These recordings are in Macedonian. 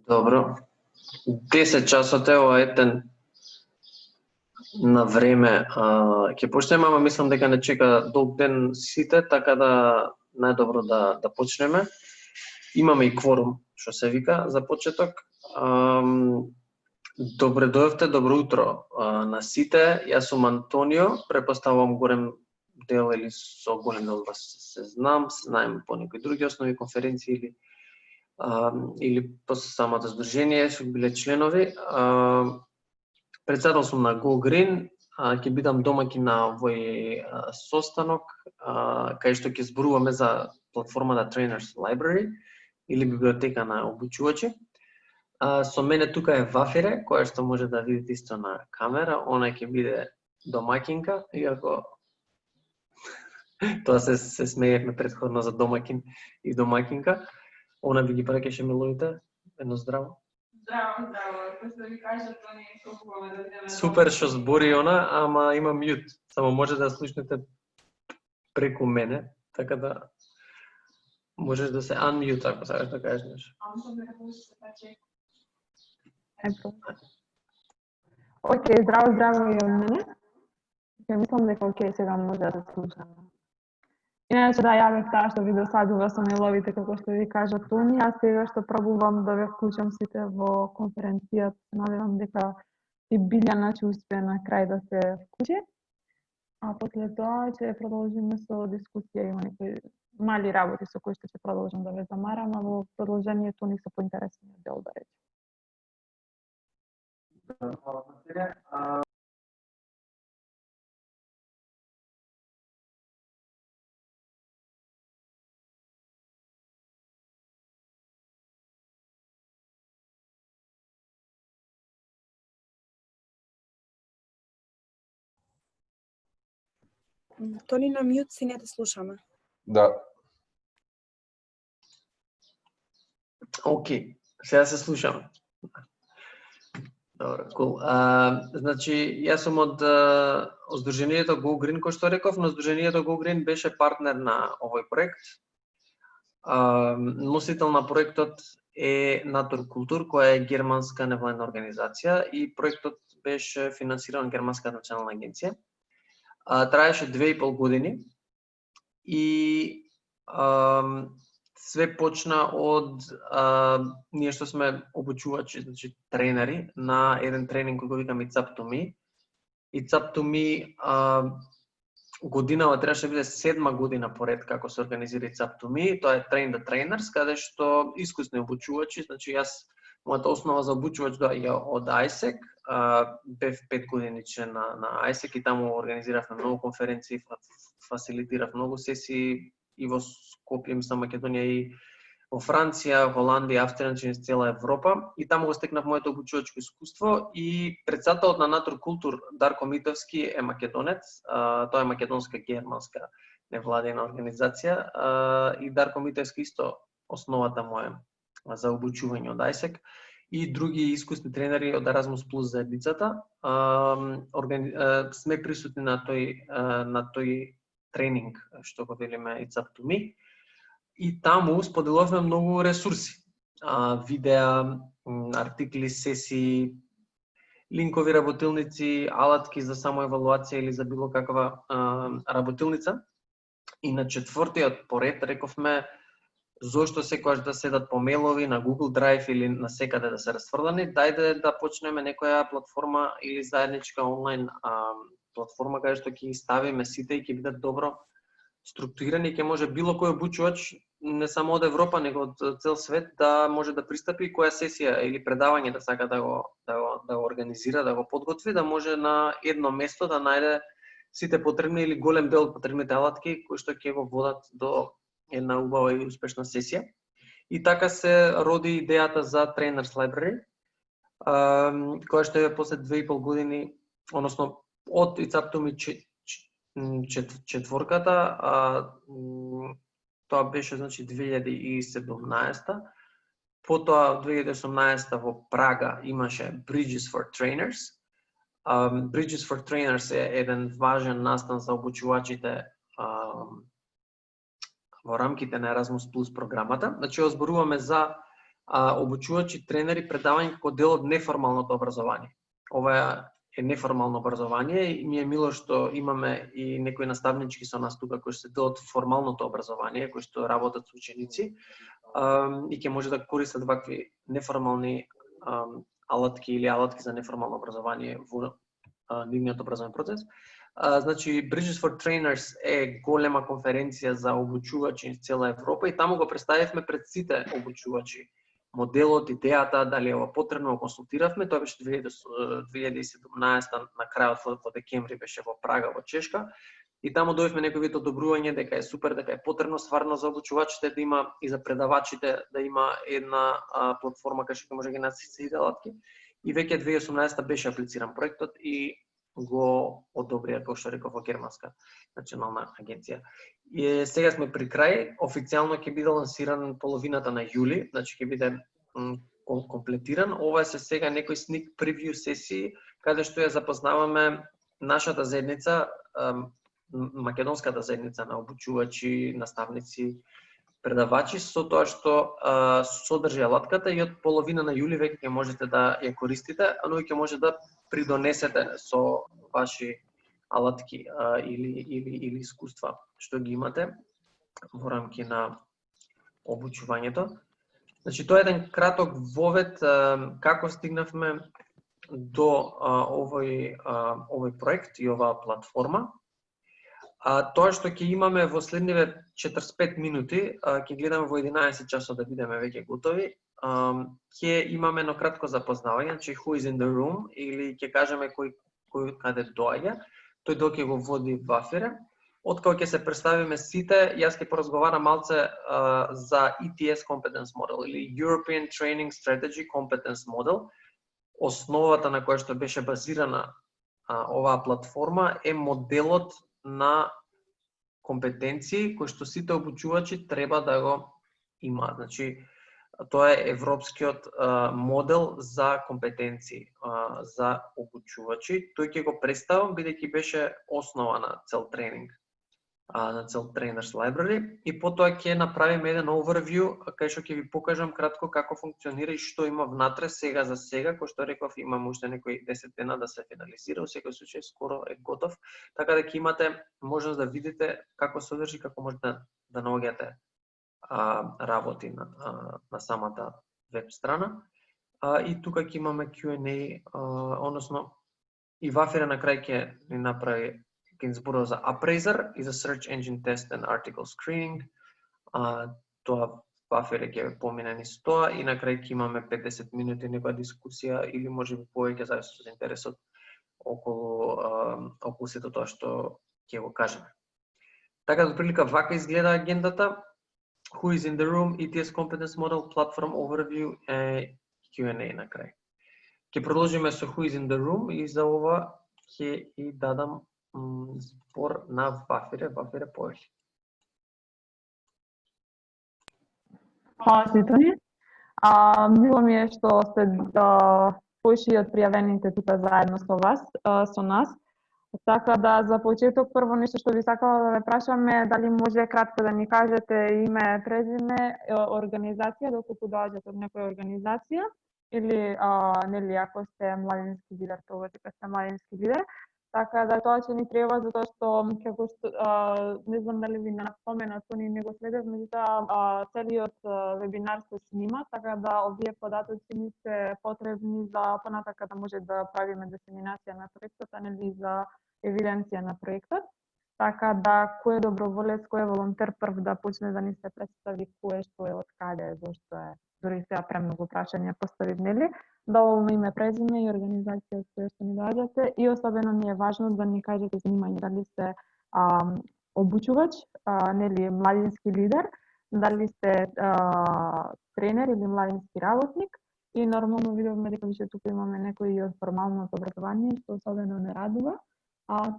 Добро. 10 часот е ова етен на време. Ќе почнеме, ама мислам дека не чека долг ден сите, така да најдобро да почнеме. Имаме и кворум, што се вика, за почеток. Добре дојавте, добро утро на сите. Јас сум Антонио, претпоставувам голем дел или со голем дел вас се знаем по некои други основни конференции или по самото здружение што биле членови. Председател сум на Go Green, ќе бидам домаќин на овој состанок, кај што ќе зборуваме за платформата Trainers Library или библиотека на обучувачи. Со мене тука е Вафире, која што може да видите исто на камера, она ќе биде домаќинка, иако тоа се смеевме претходно за домаќин и домаќинка. Она би ги праќаше милоите. Едно здраво. Здраво, како што ви кажа, тоа не е толку да видиме. Супер што збори она, ама има мјут. Само може да слушнете преку мене, така да можеш да се unmute ако сакаш да кажеш нешто. Мислам дека тоа се паче. Океј, здраво и од мене. Ја мислам дека океј, сега може да се слушаме. Иначе да ја бев таа што ви досадува со мејловите, како што ви кажа Тони, а сега што пробувам да ве вклучам сите во конференцијата, надевам дека и Билјана ќе успее на крај да се вклучи. А после тоа ќе продолжиме со дискусија, има некои мали работи со кои што ќе продолжам да ве замарам, а во продолжението ни се поинтересниот дел да речем. Тони на мјут си не те слушаме. Да. Океј, сега се слушаме. Добро, cool. Значи, јас сум од Здруженијето Go Green, кој што реков, но Здруженијето Go Green беше партнер на овој проект. Носител на проектот е Natur Kultur, која е германска невладина организација и проектот беше финансиран од Германската национална агенција. Траеше 2,5 години и све почна од ние што сме обучувачи, значи тренери на еден тренинг кој го викаме It's Up to Me. It's Up to Me годинава требаше да биде 7 година поред како се организира It's Up to Me. Тоа е Train the Trainers, каде што искусни обучувачи, значи јас мојата основа за обучувач доаѓа од ISEC, бев 5 години член на ISEC и таму организиравме многу конференции, фасилитирав многу сесии и во Скопје, мислам, Македонија и во Франција, Холандија, Австрија, значи цела Европа. И таму го стекнав моето обучувачко искуство и председателот на Natur Kultur Дарко Митовски е македонец, тоа е македонска германска невладина организација и Дарко Митовски исто основата моја за обучување од ISEC и други искусни тренери од Erasmus Plus заедницата. Сме присутни на тој тренинг што го велиме It's Up to Me. И таму споделувавме многу ресурси. Видеа, артикли, сесии, линкови работилници, алатки за самоевалуација или за било каква работилница. И на четвртиот поред рековме зошто секогаш да седат по мејлови на Google Drive или на секаде да се расфрлани, дајде да почнеме некоја платформа или заедничка онлайн платформа каде што ќе ги ставиме сите и ќе бидат добро структурирани, ќе може било кој обучувач, не само од Европа, него од цел свет, да може да пристапи која сесија или предавање да сака да го организира, да го подготви, да може на едно место да најде сите потребни или голем дел од потребните алатки кои што ќе го водат до една убава и успешна сесија. И така се роди идејата за Trainers Library, која што е после 2,5 години, односно од It's Up to Me четворката, тоа беше значи 2017. Потоа 2018 во Прага имаше Bridges for Trainers. Bridges for Trainers е еден важен настан за обучувачите во рамките на Erasmus Plus програмата. Значи, озборуваме за обучувачи, тренери, предавање како дел од неформалното образование. Ова е неформално образование и ми е мило што имаме и некои наставнички со нас тука кои се дел од формалното образование, кои што работат со ученици и ќе може да користат вакви неформални алатки или алатки за неформално образование во нивниот образовен процес. Значи, Bridges for Trainers е голема конференција за обучувачи из цела Европа и таму го представивме пред сите обучувачи моделот, идејата, дали е ова потребно, го консултиравме. Тоа беше 2017 на крајот во декември беше во Прага, во Чешка. И таму дојдовме некој вид одобрување дека е супер, дека е потребно стварно за обучувачите да има и за предавачите да има една платформа кај што може да ги најдат сите алатки. И веќе 2018 беше аплициран проектот и го одобрија, како што реков, во Германска национална агенција. И сега сме при крај, официјално ќе биде лансиран половината на јули, значи ќе биде комплетиран. Ова е се сега некои sneak preview сесии, каде што ја запознаваме нашата заедница, македонската заедница на обучувачи, наставници, предавачи, со тоа што содржи алатката и од половина на јули веќе ќе можете да ја користите, но и ќе може да придонесете со ваши алатки или искуства што ги имате во рамки на обучувањето. Значи, тоа е еден краток вовед како стигнавме до овој проект и оваа платформа. Тоа што ќе имаме во следниве 45 минути, ќе гледаме во 11 часот да бидеме веќе готови, ќе имаме едно кратко запознавање, значи who is in the room, или ќе кажеме кој каде доаѓа. Тој ќе го води Вафире. Откако ќе се представиме сите, јас ќе поразговарам малце за ETS Competence Model или European Training Strategy Competence Model. Основата на која што беше базирана оваа платформа е моделот на компетенции кои што сите обучувачи треба да го имаат. Значи, тоа е европскиот модел за компетенции за обучувачи. Тој ќе го представам бидејќи беше основа на цел тренинг, на цел Trainers Library, и потоа ќе направиме еден overview кај што ќе ви покажам кратко како функционира и што има внатре сега за сега. Кој што реков, имам уште некои 10 дена да се финализира, во секој случај скоро е готов, така да ќе имате можност да видите како се одржи, како можете да наоѓате работи на самата веб страна. И тука ќе имаме Q&A, односно и Вафира на крај ќе ни направи изборува за Appraiser и за Search Engine Test and Article Screening. Тоа Вафире ќе помине низ тоа и на крај ќе имаме 50 минути некоја дискусија или може би повеќе зависи од интересот околу сето тоа што ќе го кажеме. Така до прилика вака изгледа агендата. Who is in the room, ETS Competence Model, Platform Overview и Q&A на крај. Ќе продолжиме со Who is in the room и за ова ќе и дадам збор на Вафире. Вафире, повели. Хвала ти, Тони. Мило ми е што сте поишли од пријавените тука заедно со вас, со нас. Така да, за почеток, прво нешто што би сакала да ве прашам е дали може кратко да ни кажете име, презиме, организација, доколку доаѓате од некоја организација, или нели ако сте младински лидер, тоа дека сте младински лидер. Така да тоа ќе ни треба затоа што како што не знам дали ви напомена, Тони не го следев, меѓутоа целиот вебинар се снима, така да овие податоци ни се потребни за понатака да може да правиме дисеминација на проектот, а нели за евиденција на проектот. Така да кој е доброволец, кој е волонтер прв да почне да ни се представи кој што е, од каде, зошто е. Дори сега премногу прашања поставив, нели? Доволно име, презиме и организација од која што ни доаѓате, и особено ми е важно да ни кажете занимање, дали сте обучувач, нели младински лидер, дали сте тренер или младински работник, и нормално видовме дека више тука имаме некои од формалното образование што особено не радува,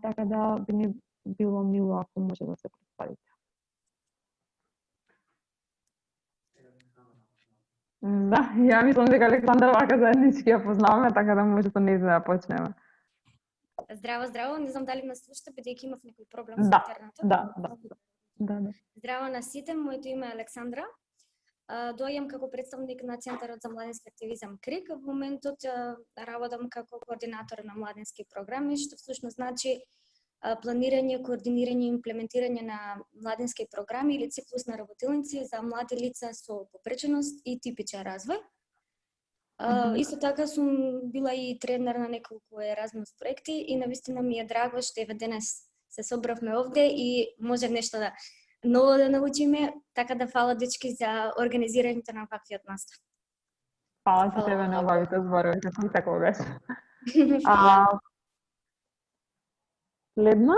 така да би ни било мило ако може да се представите. Да, ја мислам дека Александра вака заеднички ја познаваме, така да може да да почнеме. Здраво, здраво, не знам дали ме слушате, бидејќи имав некој проблем со Да, интернетот. да. Да. Здраво на сите, моето име е Александра. Доаѓам како представник на Центарот за младински активизам КРИК. Во моментот работам како координатор на младински програми, што всушност значи планирање, координирање и имплементирање на младински програми или циклус на работилници за млади лица со попреченост и типичен развој. Исто така сум била и тренер на неколку Еразмус проекти и навистина ми е драго што еве денес се собравме овде и може нешто ново да научиме, така да фала дечки за организирањето на ваквиот настав. Фала ти тебе на оваите зборови, како секогаш. Следна?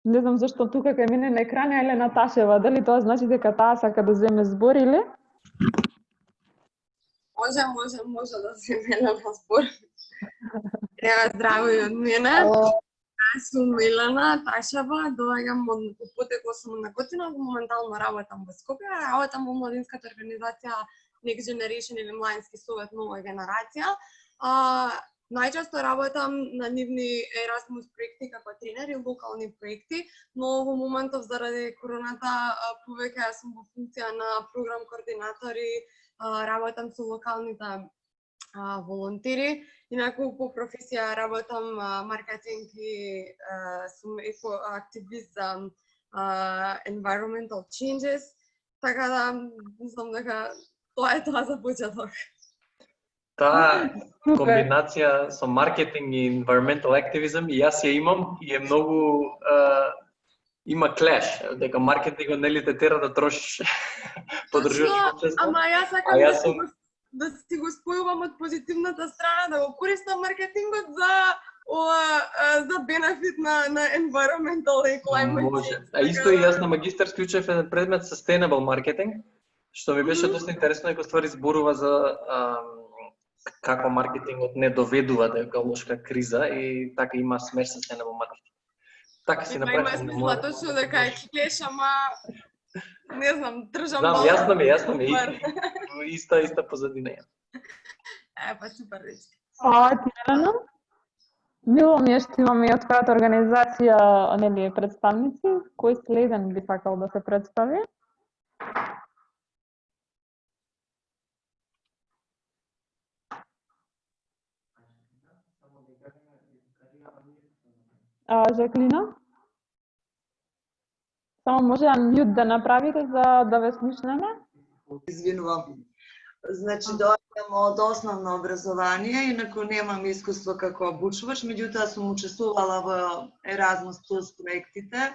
Не знам зашто тука кај мене на екран е Елена Ташева. Дали тоа значи дека таа сака да земе збор или? Може да се Елена збор. Здраво и од мене. Јас сум Елена Ташева, доаѓам од Потекло сум на Готина, моментално работам во Скопје, работам во младинската организација Next Generation или Младински совет нова генерација. Најчесто работам на нивни Erasmus проекти како тренер и локални проекти, но во моментов заради короната повеќе јас сум во функција на програм координатори, работам со локалните волонтери. Инаку по професија работам маркетинг и сум активист за environmental changes, така да мислам дека тоа е тоа за почеток. Таа комбинација со маркетинг и environmental activism и јас ја имам и е многу има клеш, дека маркетингот нели те тера да трошиш, поддржуваш процесот. Ама јас сакам да си го спојувам од позитивната страна, да го користам маркетингот за бенефит на environmental и climate change. А исто и јас на магистар склучев еден предмет sustainable marketing, што ми беше доста интересно дека ствари зборува за како маркетингот не доведува до еколошка криза и така има смеш sustainable marketing. Така си направив. Има смисла точно дека е клеш, ама не знам, држам малку. Знам, јасно ми. Иста позадина ја. Па супер речи. Ти, Елена. Мило ми е што имаме и од твојата организација, нели, представници. Кој следен би сакал да се представи? Жаклина? Само може мјут да направите за да ве слушнеме? Извинувам. Значи, доаѓам од основно образование, инаку немам искуство како обучувач, меѓутоа сум учествувала во Erasmus Plus проектите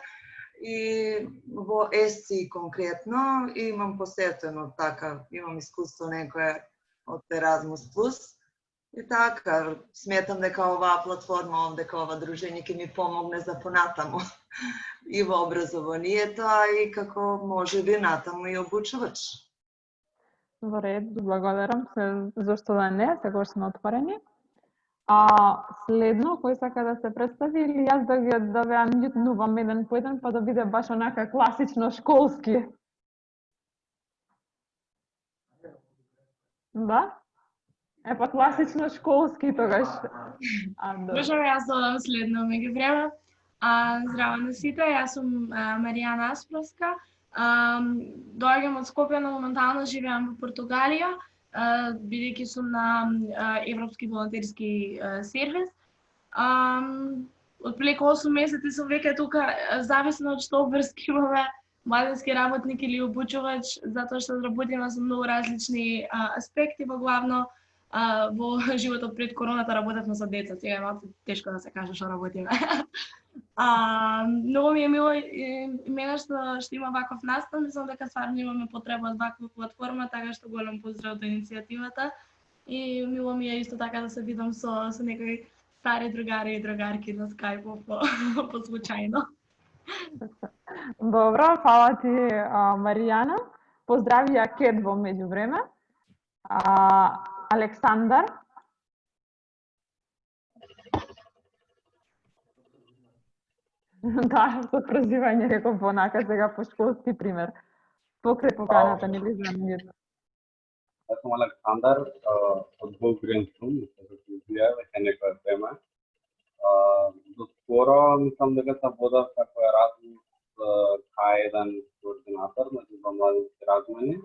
и во ЕСЦИ конкретно и имам посетено така, имам искуство некое од Erasmus Plus. И така, сметам дека оваа платформа, дека ова дружење ќе ми помогне за понатаму и во образованието, а и како може би натаму и обучувач. Во ред, благодарам се, зашто да не, секогаш сме отворени. Следно, кој сака да се представи или јас да ве анмјутнувам еден по еден, па да биде баш онака класично школски? Да? Па класично школски тогаш. Можам јас да додам следно меѓу време. Здраво на сите, јас сум Маријана Аспровска. Доаѓам од Скопје, но моментално живеам во Португалија, бидејќи сум на Европски волонтерски сервис. Отприлike 8 месеци сум веќе тука, зависно од што врски имаме, младински работник или обучувач, затоа што работиме со многу различни аспекти, во главно во животот пред короната работевме со деца, сега е малку тешко да се каже што работиме. Многу ми е мило и мене што има ваков настан, мислам дека стварно имаме потреба од ваква платформа, така што голем поздрав до иницијативата и мило ми е исто така да се видам со некои стари другари и другарки на Skype по случајно. Добро, фала ти, Маријана. Поздрави ја Кет во меѓувреме. Александар. Да, со прозивање реков онака сега по школски пример. Покрај поканата ни ли за мир. Јас сум Александар од Волгрен сум, што се изјавува дека некоја тема. Доскоро мислам дека се водев како Еразмус K1 координатор, значи за младински размени,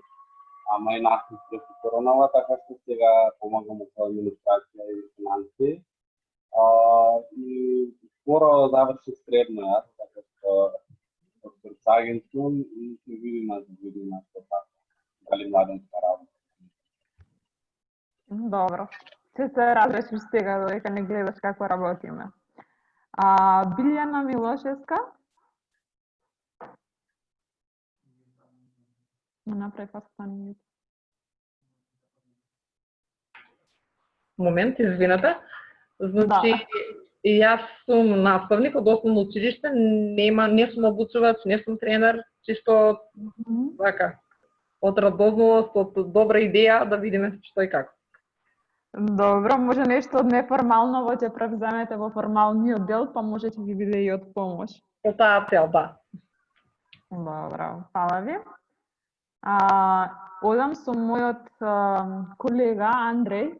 ама и наслед преку коронава, така што сега помагам со администрација и финансии. И скоро заврши средно јас, така што од сум и се видиме за година што така. Дали младинска работа. Добро. Ќе се разрешиш сега додека не гледаш како работиме. Билјана Милошевска. Напред вас стани. Момент, извинете. Значи, и јас сум наставник од основно училиште, не сум обучувач, не сум тренер, чисто така, од радознавост, од добра идеја да видиме што и како. Добро, може нешто од неформалново ќе превземете во формалниот дел, па може ќе ви биде и од помош. По таа цел, да. Добро, фала ви. Одам со мојот колега Андреј.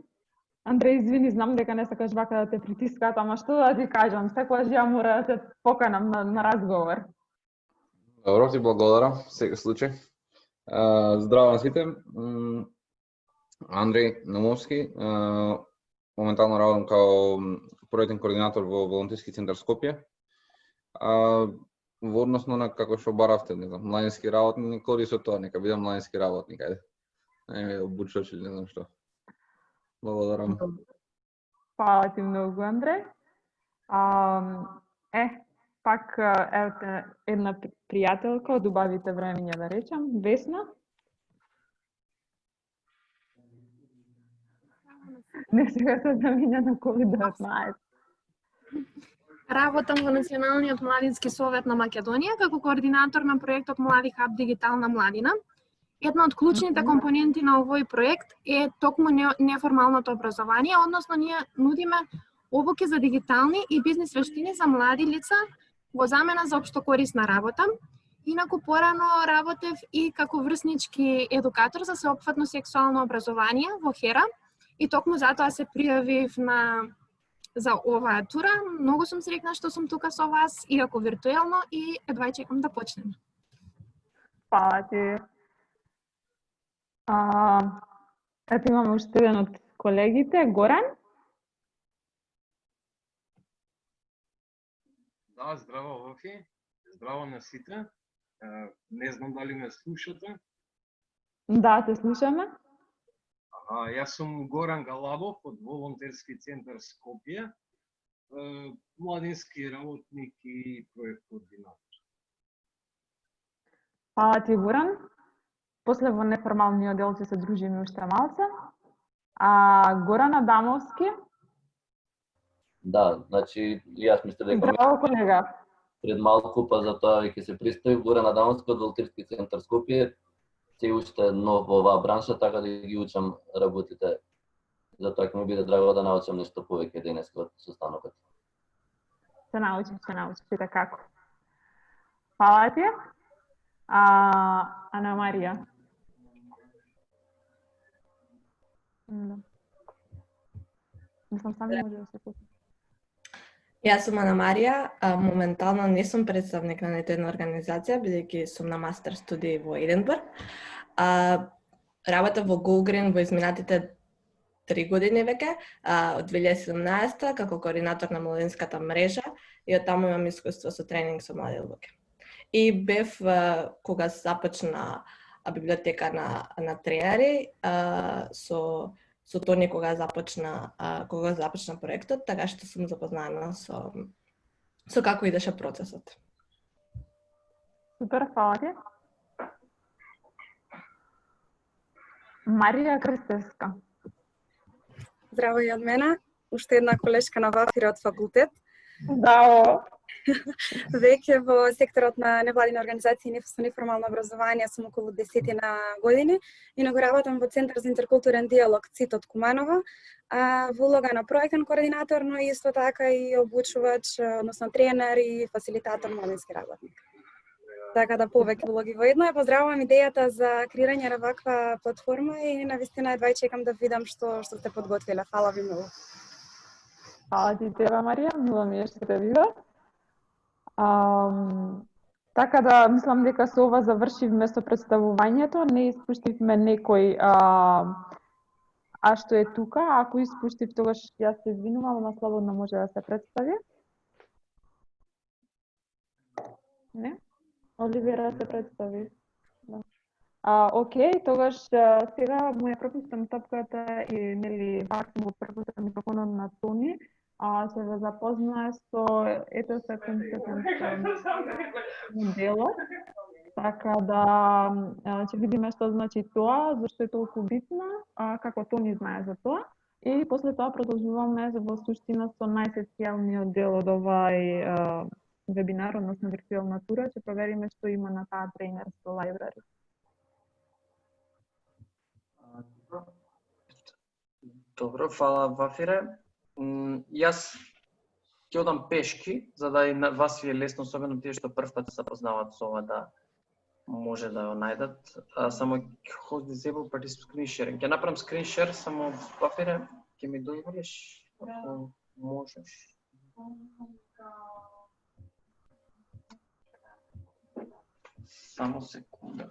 Андреј, извини, знам дека не сакаш вака да те притискаат, ама што да ти кажам, секогаш ја мора да те поканам на разговор. Добро, ти благодарам, секој случај. Здраво на сите. Андреј Номовски, моментално работам као проектен координатор во волонтерски центар Скопје. Во односно на како што баравте, не знам, младински работник, коди со тоа, нека бидам младински работник, ајде. Не обучувач или не знам што. Благодарам. Фала ти многу, Андреј. Пак една пријателка од убавите времиња, да речам, Весна. Не сега се замиња на COVID-19. Работам во Националниот младински совет на Македонија како координатор на проектот Млади хаб Дигитална младина. Една од клучните компоненти на овој проект е токму неформалното образование, односно ние нудиме обуки за дигитални и бизнис вештини за млади лица во замена за општокорисна работа. Инаку порано работев и како врснички едукатор за сеопфатно сексуално образование во Хера и токму затоа се пријавив за оваа тура. Многу сум среќна што сум тука со вас, иако виртуелно, и едва чекам да почнеме. Фала ти. Ето имаме уште еден од колегите, Горан. Да, здраво, Вофи. Здраво на сите. Не знам дали ме слушате. Да, те слушаме. Јас сум Горан Галабов од волонтерски центар Скопје, младински работник и проект координатор. Фала ти, Горан. После во неформалниот дел ќе се дружиме уште малце. Горан Адамовски. Да, значи јас мислам дека Здраво, колега. Пред малку па затоа ќе се представи Горан Адамовски од волонтерски центар Скопје. Се уште нов во оваа бранша, така да ги учам работите. Затоа ќе ми биде драго да научам нешто повеќе денеска од состанокот. Се научите како. Фала ти. Ана Марија. Мислам сами може да се купи. Јас сум Ана Марија, моментално не сум представник на нито една организација, бидејќи сум на мастер студии во Единбург. Работа во GoGreen во изминатите 3 години веќе, од 2017 како координатор на младинската мрежа и од таму имам искуство со тренинг со млади луѓе. И бев кога започна библиотека на тренери со Тони кога започна проектот, така што сум запознаена со како идеше процесот. Супер, фала ти. Марија Крстевска. Здраво и од мене, уште една колешка на Вафир од факултет. Да. Веќе во секторот на невладини организации и неформално образование сум околу 10 години и го работам во Центар за интеркултурен диалог ЦИТ од Куманово, во улога на проектен координатор, но исто така и обучувач, односно тренер и фасилитатор младински работник. Така да повеќе улоги во едно. Поздравувам идејата за креирање на ваква платформа и навистина едва чекам да видам што сте подготвиле. Фала ви многу. Фала ти тебе, Марија, мило ми е што те видов. Така да, мислам дека со ова завршивме со представувањето, не испуштивме некој што е тука, ако испуштив тогаш јас се извинувам, ама слободно може да се представи. Не? Оливера се представи. Да. Океј, тогаш сега му ја пропуштам топката и нели бакам го пропуштам микрофонот на Тони, се ве запознае со ETS компетенцијалниот моделот. Така да ќе видиме што значи тоа, зашто е толку битно, како Тони знае за тоа. И после тоа продолжуваме во суштина со најспецијалниот дел од овај вебинар, односно виртуелна тура, ќе провериме што има на таа тренерска лајбрари. Добро, фала Вафире. Јас ќе одам пешки, за да и на вас ви е лесно, особено тие што прв пат се запознаваат со ова, да може да ја најдат. Само hold disable participant screen sharing. Ќе направам screen share, само Вафире, ќе ми дозволиш, ако можеш. Само секунда.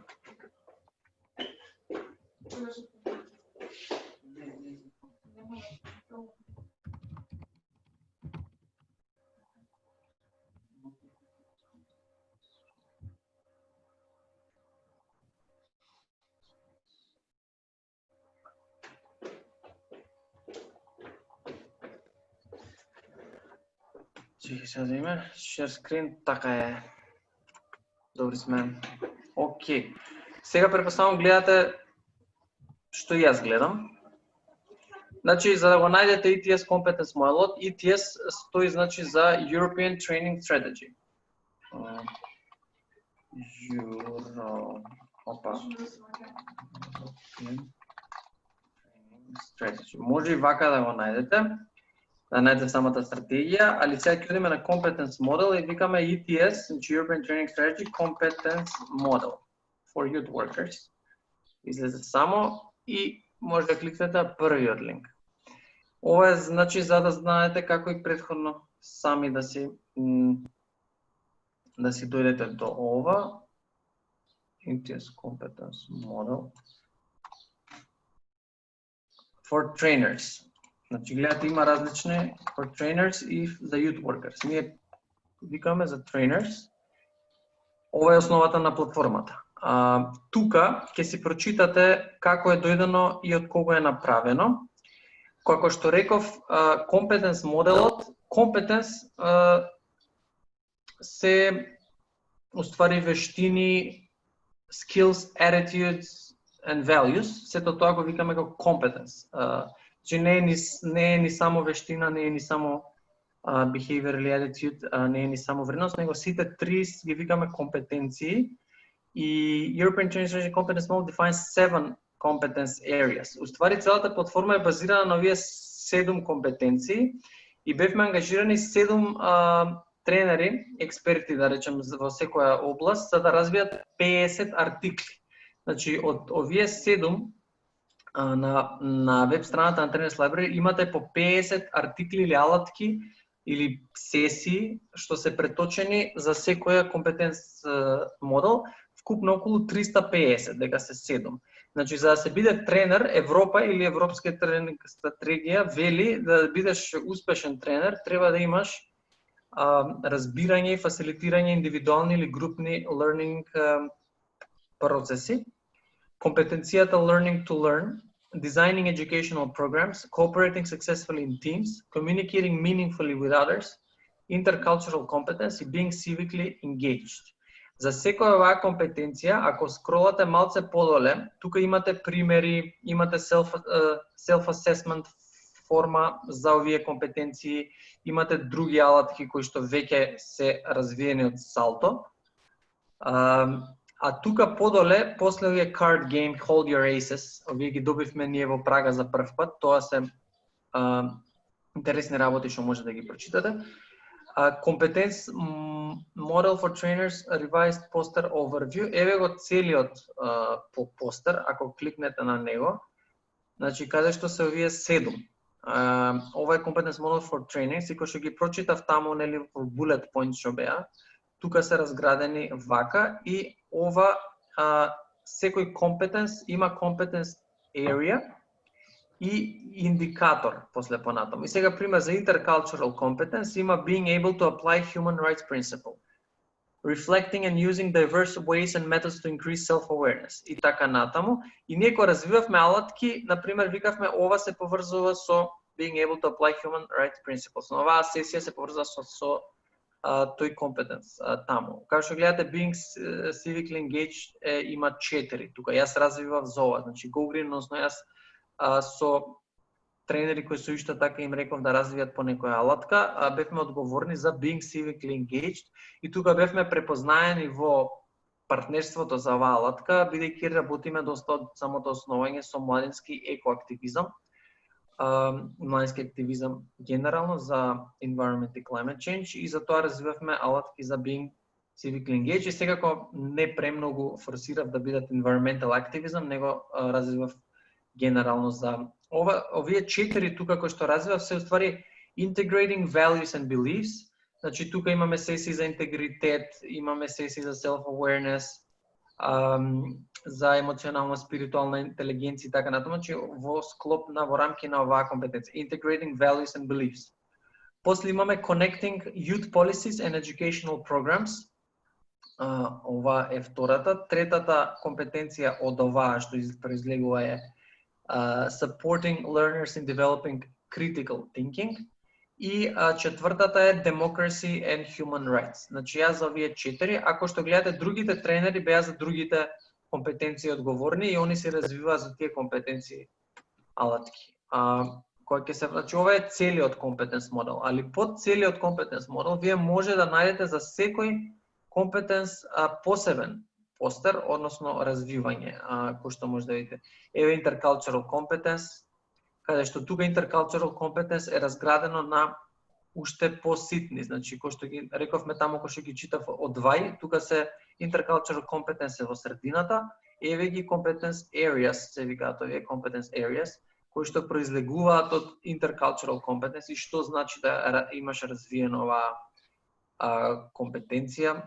Чекай сега да има. Share screen, така е. Добри сме. Океј. Сега препоставам гледате што јас гледам. Значи, за да го најдете ETS Competence моделот, ETS стои значи за European Training Strategy. Strategy. Може и вака да го најдете, да најдете самата стратегија, али сега ќе одиме на Competence Model и викаме ETS, значи European Training Strategy Competence Model for Youth Workers. Излезе само и може да кликнете на првиот линк. Ова е значи за да знаете како и претходно сами да си дојдете до ова. ETS Competence Model for Trainers. Значи гледате има различни for Trainers и за Youth Workers. Ние викаме за Trainers. Ова е основата на платформата. Тука ќе си прочитате како е дојдено и од кого е направено. Како што реков, компетенс моделот, компетенс се уствари вештини, skills, attitudes and values. Сето тоа го викаме како компетенс. Значи не е ни само вештина, не е ни само behavior или attitude, не е ни само вредност, него сите три ги викаме компетенции. И European Training Strategy Competence Model defines 7 competence areas. Уствари целата платформа е базирана на овие 7 компетенции и бевме ангажирани 7 тренери, експерти да речем во секоја област, за да развијат 50 артикли. Значи од овие 7 на веб страната на Trainers Library имате по 50 артикли или алатки или сесии што се преточени за секоја компетенц модел, вкупно околу 350, дека се 7. Значи, за да се биде тренер, Европа или Европска тренинг стратегија вели да бидеш успешен тренер, треба да имаш разбирање и фасилитирање индивидуални или групни learning процеси, компетенцијата learning to learn, designing educational programs, cooperating successfully in teams, communicating meaningfully with others, intercultural competence и being civically engaged. За секоја оваа компетенција, ако скролате малце подоле, тука имате примери, имате self-assessment форма за овие компетенции, имате други алатки кои што веќе се развиени од Salto. А тука подоле, после овие card game, Hold Your Aces, овие ги добивме ние во Прага за прв пат, тоа се интересни работи што може да ги прочитате. Competence Model for Trainers Revised Poster Overview. Еве го целиот постер, ако кликнете на него. Значи, каде што се овие 7 Ова е Competence Model for Training, секој што ги прочитав таму, нели, во bullet points што беа, тука се разградени вака и ова секој компетенс има competence area и индикатор после понатаму. И сега пример за intercultural competence има being able to apply human rights principle, reflecting and using diverse ways and methods to increase self-awareness и така натаму. И ние кога развивавме алатки, на пример викавме ова се поврзува со being able to apply human rights principles. Но оваа сесија се поврзува со тој компетенс таму. Како што гледате, being civically engaged има 4. Тука јас развивав за ова, значи Go Green, односно јас со тренери кои се уште така им реков да развијат по некоја алатка, бевме одговорни за being civically engaged и тука бевме препознаени во партнерството за оваа алатка, бидејќи работиме доста од самото основање со младински екоактивизам, младински активизам генерално за environment и climate change и затоа развивавме алатки за being civically engaged и секако не премногу форсирав да бидат environmental activism, него развивав генерално за овие 4 тука кои што развивав се уствари integrating values and beliefs. Значи тука имаме сесии за интегритет, имаме сесии за self-awareness, за емоционална спиритуална интелигенција и така натаму, значи во склоп во рамки на оваа компетенција, integrating values and beliefs. После имаме connecting youth policies and educational programs. Ова е втората. Третата компетенција од оваа што произлегува е supporting learners in developing critical thinking. И четвртата е democracy and human rights. Значи јас за овие 4, ако што гледате другите тренери беа за другите компетенции одговорни и они се развиваат за тие компетенции алатки. Кој ќе се, значи ова е целиот компетенс модел, али под целиот компетенс модел вие може да најдете за секој компетенс посебен постер, односно развивање, кој што може да видите. Еве intercultural competence, каде што тука intercultural competence е разградено на уште поситни, значи кој што ги рековме таму кој што ги читав од Вај, тука се intercultural competence е во средината, еве ги competence areas, се викаат овие competence areas, кои што произлегуваат од intercultural competence и што значи да имаш развиена оваа компетенција.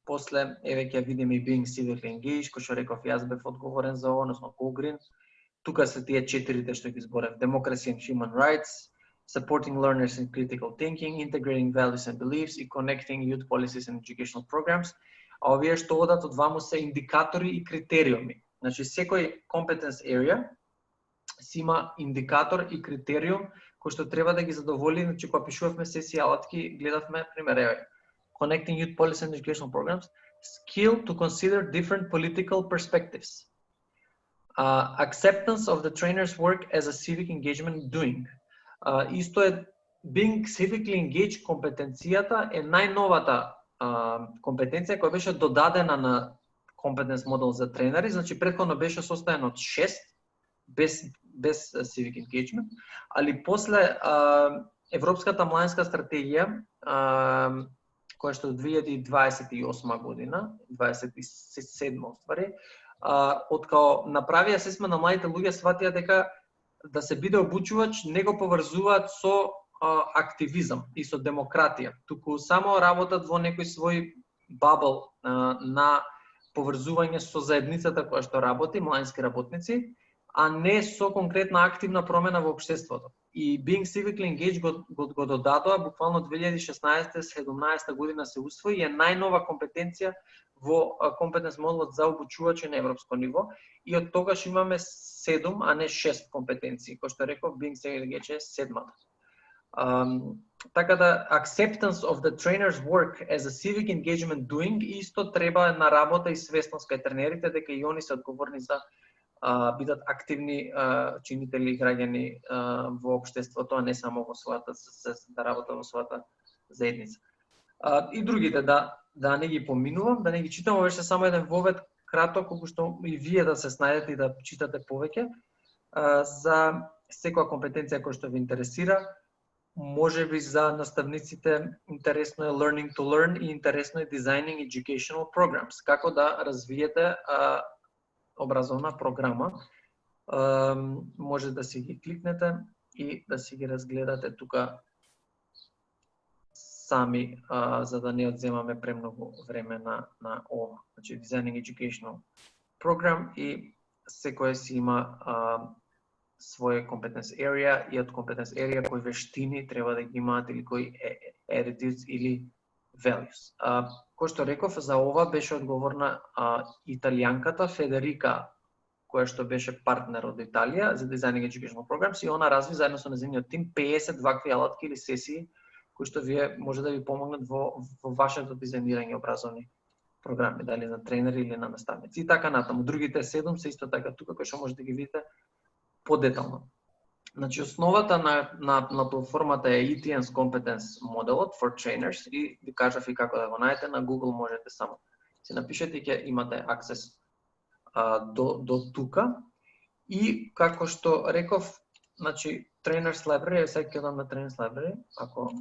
После еве ќе видиме и being civically engaged, кој што реков јас бев одговорен за ова, односно Go Green. Тука се тие 4 што ги зборев: democracy and human rights, supporting learners in critical thinking, integrating values and beliefs и connecting youth policies and educational programs. А овие што одат од ваму се индикатори и критериуми. Значи секој competence area си има индикатор и критериум кој што треба да ги задоволи. Значи кога пишувавме сесија алатки, гледавме пример еве connecting youth policies and educational programs, skill to consider different political perspectives. Acceptance of the trainer's work as a civic engagement doing. Исто е being civically engaged компетенцијата е најновата компетенција која беше додадена на competence model за тренери, значи претходно беше состојано од 6 без civic engagement, али после Европската младинска стратегија која што 2028 година, 27 оствари, откако направија сесма на младите луѓе сватија дека да се биде обучувач не го поврзуваат со активизам и со демократија, туку само работат во некој свој бабл на поврзување со заедницата која што работи, младински работници, а не со конкретна активна промена во општеството. И being civically engaged го додадоа буквално 2016-17 година се усвои и е најнова компетенција во компетенс моделот за обучувачи на европско ниво и од тогаш имаме 7, а не 6 компетенции, кој што реков being civically engaged е 7-та. Така да acceptance of the trainer's work as a civic engagement doing исто треба една работа и свесност кај тренерите дека и они се одговорни за бидат активни чинители и граѓани во општеството, а не само во својата да работа во својата заедница. И другите да не ги поминувам, да не ги читам, беше само еден вовед краток, колку што и вие да се снајдете и да читате повеќе за секоја компетенција која што ви интересира. Може би за наставниците интересно е learning to learn и интересно е designing educational programs, како да развиете образовна програма. Може да си ги кликнете и да си ги разгледате тука сами, за да не одземаме премногу време на ова. Значи, Designing Educational Program и секој си има своје competence area и од competence area кои вештини треба да ги имаат или кои attitudes или values. Кој што реков, за ова беше одговорна италијанката Федерика, која што беше партнер од Италија за Designing Educational Programs, и она разви заедно со нејзиниот тим 50 вакви алатки или сесии кои што вие може да ви помогнат во вашето дизајнирање образовни програми, дали на тренери или на наставници. И така натаму. Другите 7 се исто така тука, кои што може да ги видите подетално. Значи, основата на платформата е ETN's Competence моделот for trainers и ви кажав и како да го најдете на Google, можете само се напишете и ќе имате аксес до тука. И како што реков, значи Trainers Library, сега ќе дам на Trainers Library, ако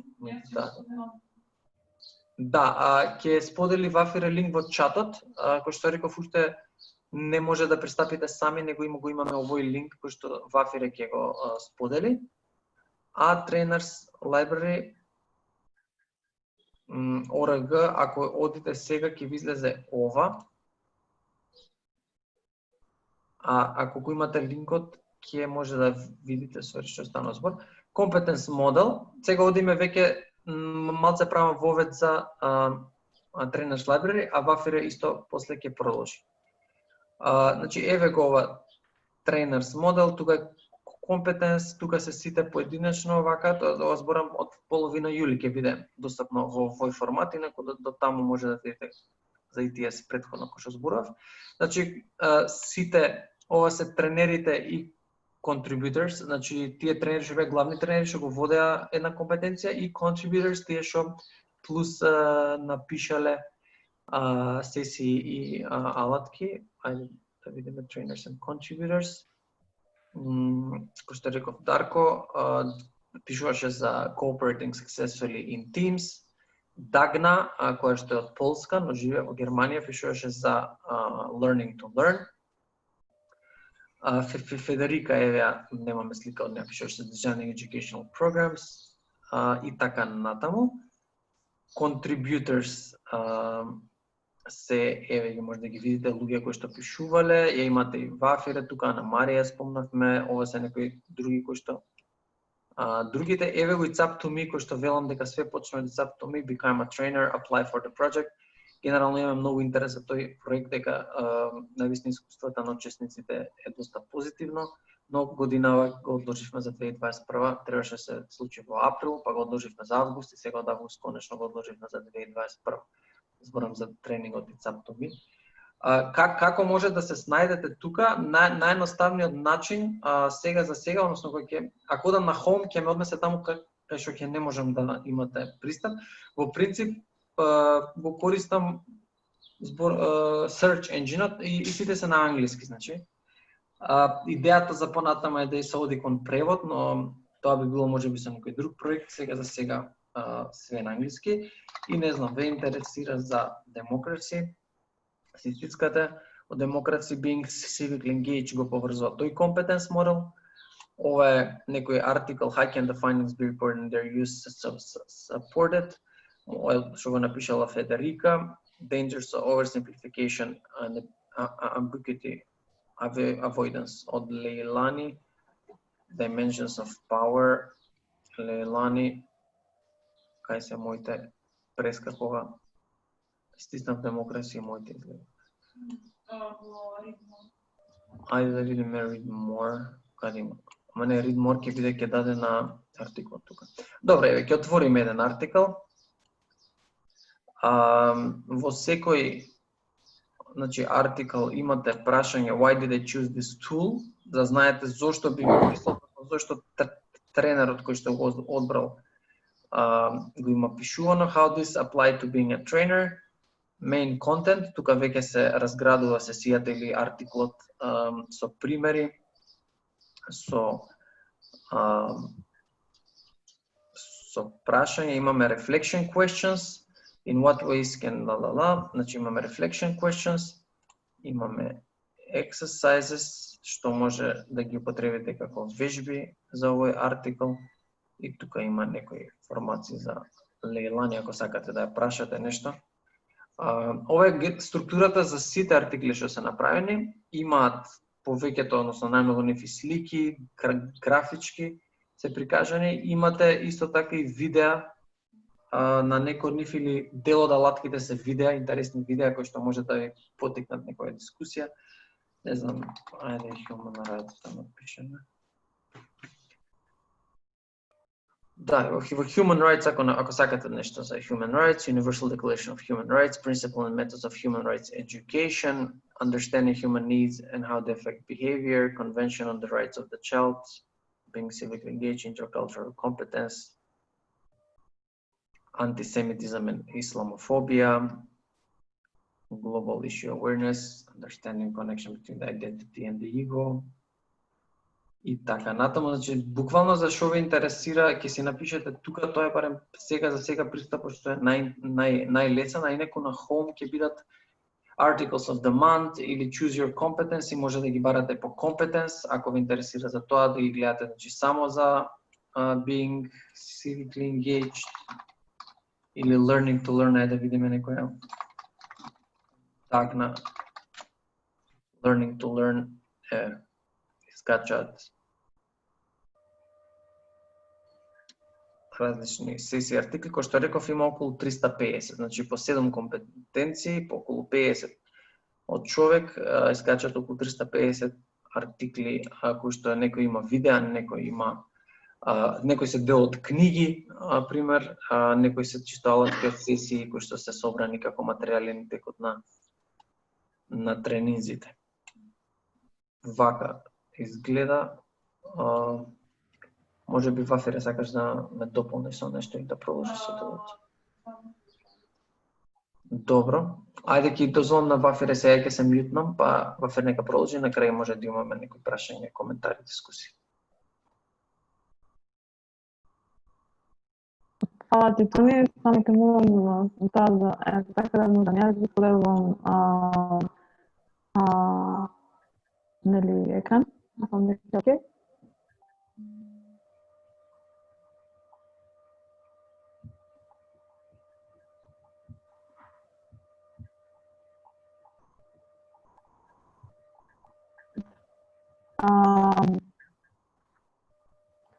ќе сподели Вафире линк во чатот, кој што реков уште не може да пристапите сами, него го имаме овој линк кој што Вафире ќе го сподели. А Trainers Library .org, ако одите сега ќе ви излезе ова. Ако го имате линкот, ќе може да видите што станува збор. Competence модел. Сега одиме веќе малце правам вовед за Trainers Library, а Вафире исто после ќе продолжи. Значи, еве го ова Trainers модел, тука е Competence, тука се сите поединечно вака, ова зборам од половина јули ќе биде достапно во овој формат, инаку до таму може да видите за ETS претходно кој што зборав. Значи, сите ова се тренерите и contributors, значи тие тренери што беа главни тренери што го водеа една компетенција, и contributors, тие што плюс напишале сесии и алатки. Ајде да видиме trainers and contributors. Кој што реков Дарко, пишуваше за cooperating successfully in teams. Дагна, која што е од Полска, но живее во Германија, пишуваше за learning to learn. Федерика, еве, немаме слика од неја, пишуваше за Designing Educational Programs и така натаму. Contributors се, еве ги може да ги видите луѓе кои што пишувале, ја имате и Вафире тука, на Марија спомнавме, ова се некои други кои што другите, еве го и It's Up to Me, кој што велам дека све почнува It's Up to Me, become a trainer, apply for the project. Генерално имаме многу интерес за тој проект, дека навистина искуствата на учесниците е доста позитивно, но годинава го одложивме за 2021, требаше да се случи во април, па го одложивме за август и сега од август конечно го одложивме за 2021. Зборам за тренингот It's Up to Me. Како може да се снајдете тука? Наједноставниот начин сега за сега, односно ако одам на Home, ќе ме однесе таму кај што ќе не можам да имате пристап. Во принцип го користам збор search engine и сите се на англиски, значи. Идејата за понатаму е да се оди кон превод, но тоа би било можеби со некој друг проект, сега за сега све на англиски. И не знам, ве интересира за democracy, си стискате, од democracy being civically engaged го поврзува тој competence model. Ова е некој article, how can the findings be reported and their use supported, што го напишала Федерика, dangers of oversimplification and ambiguity avoidance од Лейлани, dimensions of power, Лейлани, кај се моите прескакова, стиснав демокрација моите изгледа. Ајде да видиме read more, каде има. Ама не, read more ќе биде ќе даде на артикол тука. Добре, еве ќе отвориме еден артикол. Во секој артикол имате прашање why did I choose this tool, да знаете зошто би го користел, зошто тренерот кој што го одбрал го има пишувано, how this apply to being a trainer, main content, тука веќе се разградува сесијата или артикулот со примери, со прашање, имаме reflection questions, in what ways can значи имаме reflection questions, имаме exercises, што може да ги употребите како вежби за овој артикл. И тука има некои информации за Лейлани, ако сакате да ја прашате нешто. Ова е структурата за сите артикли што се направени. Имаат повеќето, односно најмногу нивни слики, графички се прикажани. Имате исто така и видеа на некој од нив или дел од алатките се видеа, интересни видеа кои што може да ви потикнат некоја дискусија. Не знам, ајде human rights да напишеме. Да, во human rights, ако сакате нешто за human rights, Universal Declaration of Human Rights, Principle and Methods of Human Rights Education, Understanding Human Needs and How They Affect Behavior, Convention on the Rights of the Child, Being Civically Engaged, Intercultural Competence, Anti-Semitism and Islamophobia, Global Issue Awareness, Understanding Connection Between the Identity and the Ego, и така натаму. Значи, буквално за што ве интересира, ќе си напишете тука, тоа е барем сега за сега пристапот што е најлесен, а инаку на Home ќе бидат Articles of the Month или Choose Your Competence и може да ги барате по competence, ако ве интересира за тоа да ги гледате, значи само за being civically engaged или learning to learn, да видиме некоја тагна learning to learn искачат различни сесии артикли, кои што реков има околу 350, значи по 7 компетенции, по околу 50 од човек искачат околу 350 артикли, кои што некој има видеа, некој има некои се дел од книги, пример, некои се чисто алатки од сесии кои што се собрани како материјали на текот на тренинзите. Вака изгледа. Може би Вафире сакаш да ме дополниш со нешто и да продолжиш со тоа. Добро. Ајде ќе дозволам на Вафире сега ќе се мјутнам, па Вафир нека продолжи, на крај може да имаме некои прашања, коментари, дискусии. Фала ти, Тони, само те молам така да можам јас да поделувам нели екран, ако не е окей.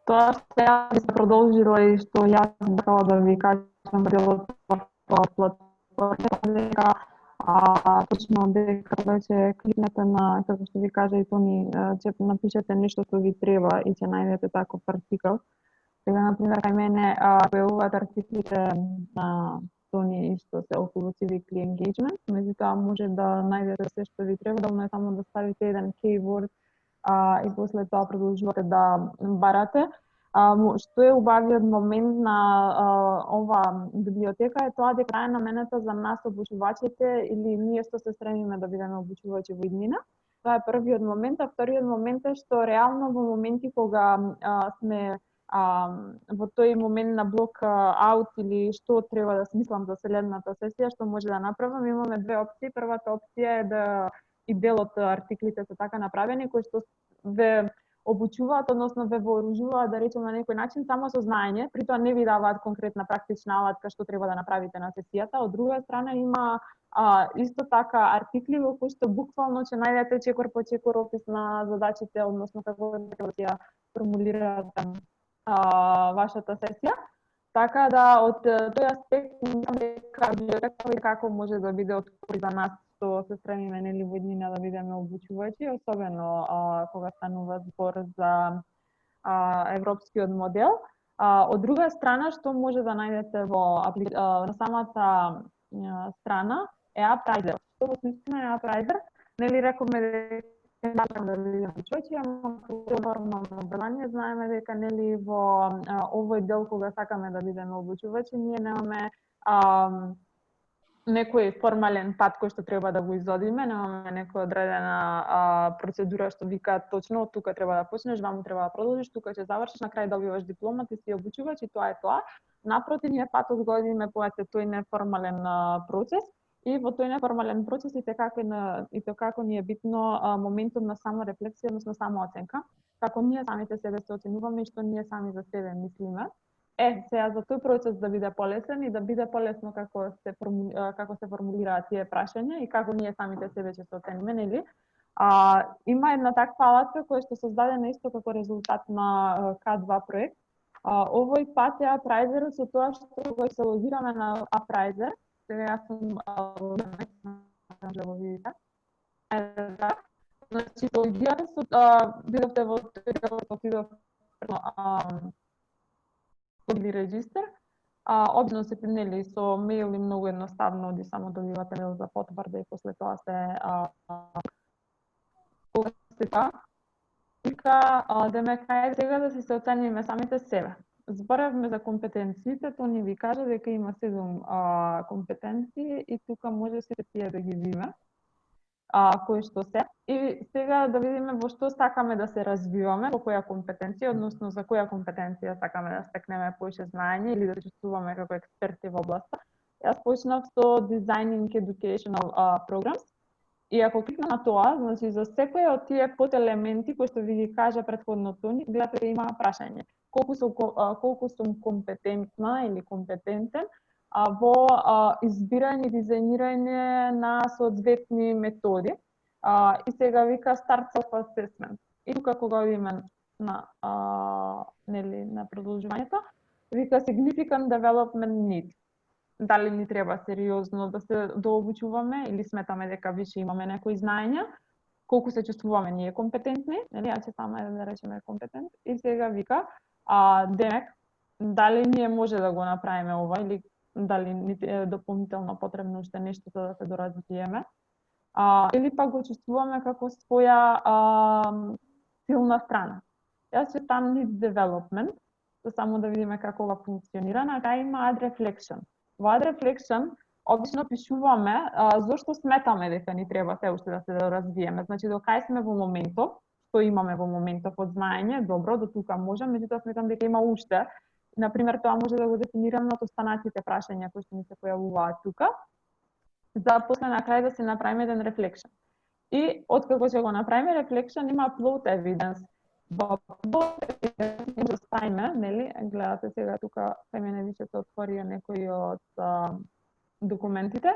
Тоа што ја би се продолжило и што јас сакала да ви кажам делот платформа дека точно дека веќе кликнете на, како што ви кажа и Тони, ќе напишете нешто што ви треба и ќе најдете таков артикл. Сега, например, кај мене појавуваат артиклите на Тони исто се околу Civically Engagement, меѓутоа може да најдете се што ви треба, доволно е само да ставите еден keyword и после тоа продолжувате да барате. Што е убавиот момент на ова библиотека е тоа дека е наменета за нас обучувачите или ние што се стремиме да бидеме обучувачи во иднина. Тоа е првиот момент, а вториот момент е што реално во моменти кога сме во тој момент на блок аут или што треба да смислам за следната сесија, што може да направам, имаме две опции. Првата опција е да и дел од артиклите се така направени, кои што ве обучуваат, односно ве вооружуваат, да речем на некој начин, само со знаење, при тоа не ви даваат конкретна практична алатка што треба да направите на сесијата. Од друга страна има исто така артикли во кои што буквално ќе најдете чекор по чекор опис на задачите, односно како да ја формулирате вашата сесија. Така да од тој аспект дека како може да биде од кори за нас што се стремиме нели во иднина да бидеме обучувачи, особено кога станува збор за европскиот модел. Од друга страна, што може да најдете на самата страна е Appriser. Што во суштина е Appriser? Нели рековме дека да бидеме обучувачи, ама нормално образование, знаеме дека нели во овој дел кога сакаме да бидеме обучувачи, ние немаме некој формален пат кој што треба да го изодиме, немаме некоја одредена процедура што вика точно од тука треба да почнеш, ваму треба да продолжиш, тука ќе завршиш, на крај добиваш диплома, ти си обучувач и тоа е тоа. Напротив, ние патот го одиме по тој неформален процес И во тој неформален процес и како ни е битно моментот на саморефлексија, односно самооценка, како ние самите себе се оценуваме и што ние сами за себе мислиме. Сега за тој процес да биде полесен и да биде полесно како се формулираат тие прашања и како ние самите себе ќе се оцениме, нели? Има една таква алатка која што создадена исто како резултат на K2 проект. Овој пат е Апрайзер со тоа што го се логираме на Апрайзер. Сега јас сум да го видите. Значи, логирате бидовте во тој дел отидов или регистар. Обично се нели со мејл и многу едноставно оди само добивате мејл за потврда и после тоа се Вика, демек, ајде сега да се оцениме самите себе. Зборевме за компетенциите, тоа ни ви кажа дека има 7 компетенции и тука може сите тие да ги видиме, кои што се. И сега да видиме во што сакаме да се развиваме, во која компетенција, односно за која компетенција сакаме да стекнеме поише знаење или да се чувствуваме како експерти во областа. Јас почнав со Designing Educational Programs. И ако кликнам на тоа, значи за секој од тие поделементи кои што ви ги кажа претходно Тони, гледате има прашање. Колку сум компетентна или компетентен во избирање и дизајнирање на соодветни методи. И сега вика Start Self-Assessment. И тука кога одиме на продолжувањето, вика Significant Development Need. Дали ни треба сериозно да се дообучуваме или сметаме дека више имаме некои знаења, колку се чувствуваме ние компетентни, нели, ја ќе сама да речеме компетент, и сега вика, демек, дали ние може да го направиме ова или дали ни е дополнително потребно уште нешто за да се доразвиеме, или пак го чувствуваме како своја силна страна. Јас ќе там Need Development, само да видиме како ова функционира, на крај има Ad Reflection. Во Ad Reflection обично пишуваме зошто сметаме дека ни треба се уште да се развиеме. Значи, до кај сме во моментов, што имаме во моментов од знаење, добро, до тука може, меѓутоа сметам дека има уште. Например, тоа може да го дефинираме од останатите прашања кои што ни се појавуваат тука, за после на крај да се направиме еден reflection. И откако ќе го направиме reflection, има upload evidence. Во upload evidence може да ставиме, нели, гледате сега тука, кај мене више се отворија некои од документите,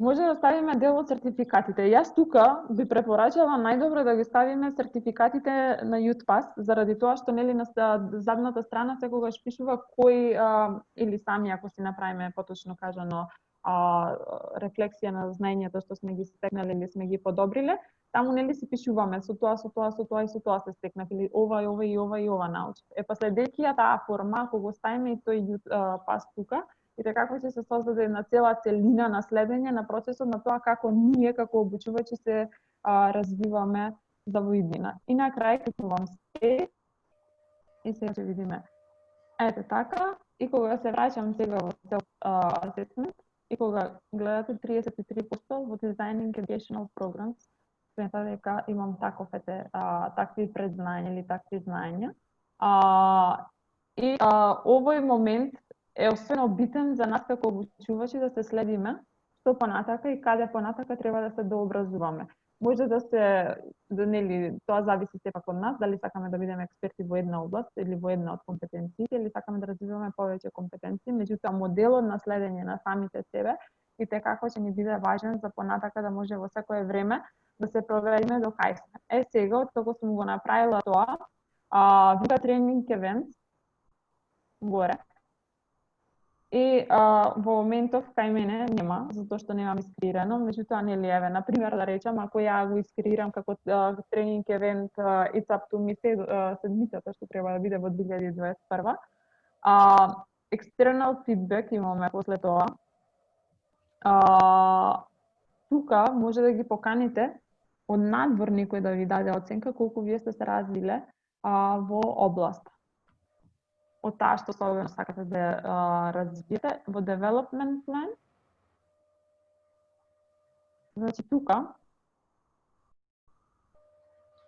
може да ставиме дел од сертификатите. Јас тука би препорачала најдобро да ги ставиме сертификатите на YouthPass, заради тоа што нели на задната страна секогаш пишува кој или сами ако си направиме поточно кажано рефлексија на знаењето што сме ги стекнали или сме ги подобриле, таму нели си пишуваме со тоа се стекнав или ова и ова научив. Па следејќи ја таа форма, ако го ставиме и тој YouthPass тука, и како ќе се создаде една цела целина на следење на процесот на тоа како ние како обучувачи се развиваме за во иднина. И на крај кликнувам се и сега ќе видиме. Ете така, и кога се враќам сега во self-assessment, и кога гледате 33% во Designing Educational Programs, смета дека имам такви предзнања или такви знаења. И овој момент е особено битен за нас како обучувачи да се следиме што понатака и каде понатака треба да се дообразуваме. Може нели, тоа зависи сепак од нас, дали сакаме да бидеме експерти во една област или во една од компетенциите, или сакаме да развиваме повеќе компетенции, меѓутоа моделот на следење на самите себе и како ќе ни биде важен за понатака да може во секое време да се провериме до кај сме. Сега, откако сум го направила тоа, вика Training Events горе. И во моментов кај мене нема, затоа што немам искреирано, меѓутоа нели еве, на пример да речам, ако ја го искреирам како тренинг евент It's Up to Me седмицата што треба да биде во 2021, external feedback имаме после тоа. Тука може да ги поканите од надвор некој да ви даде оценка колку вие сте се развиле во област. Од таа што особено сакате да развиете во development plan. Значи тука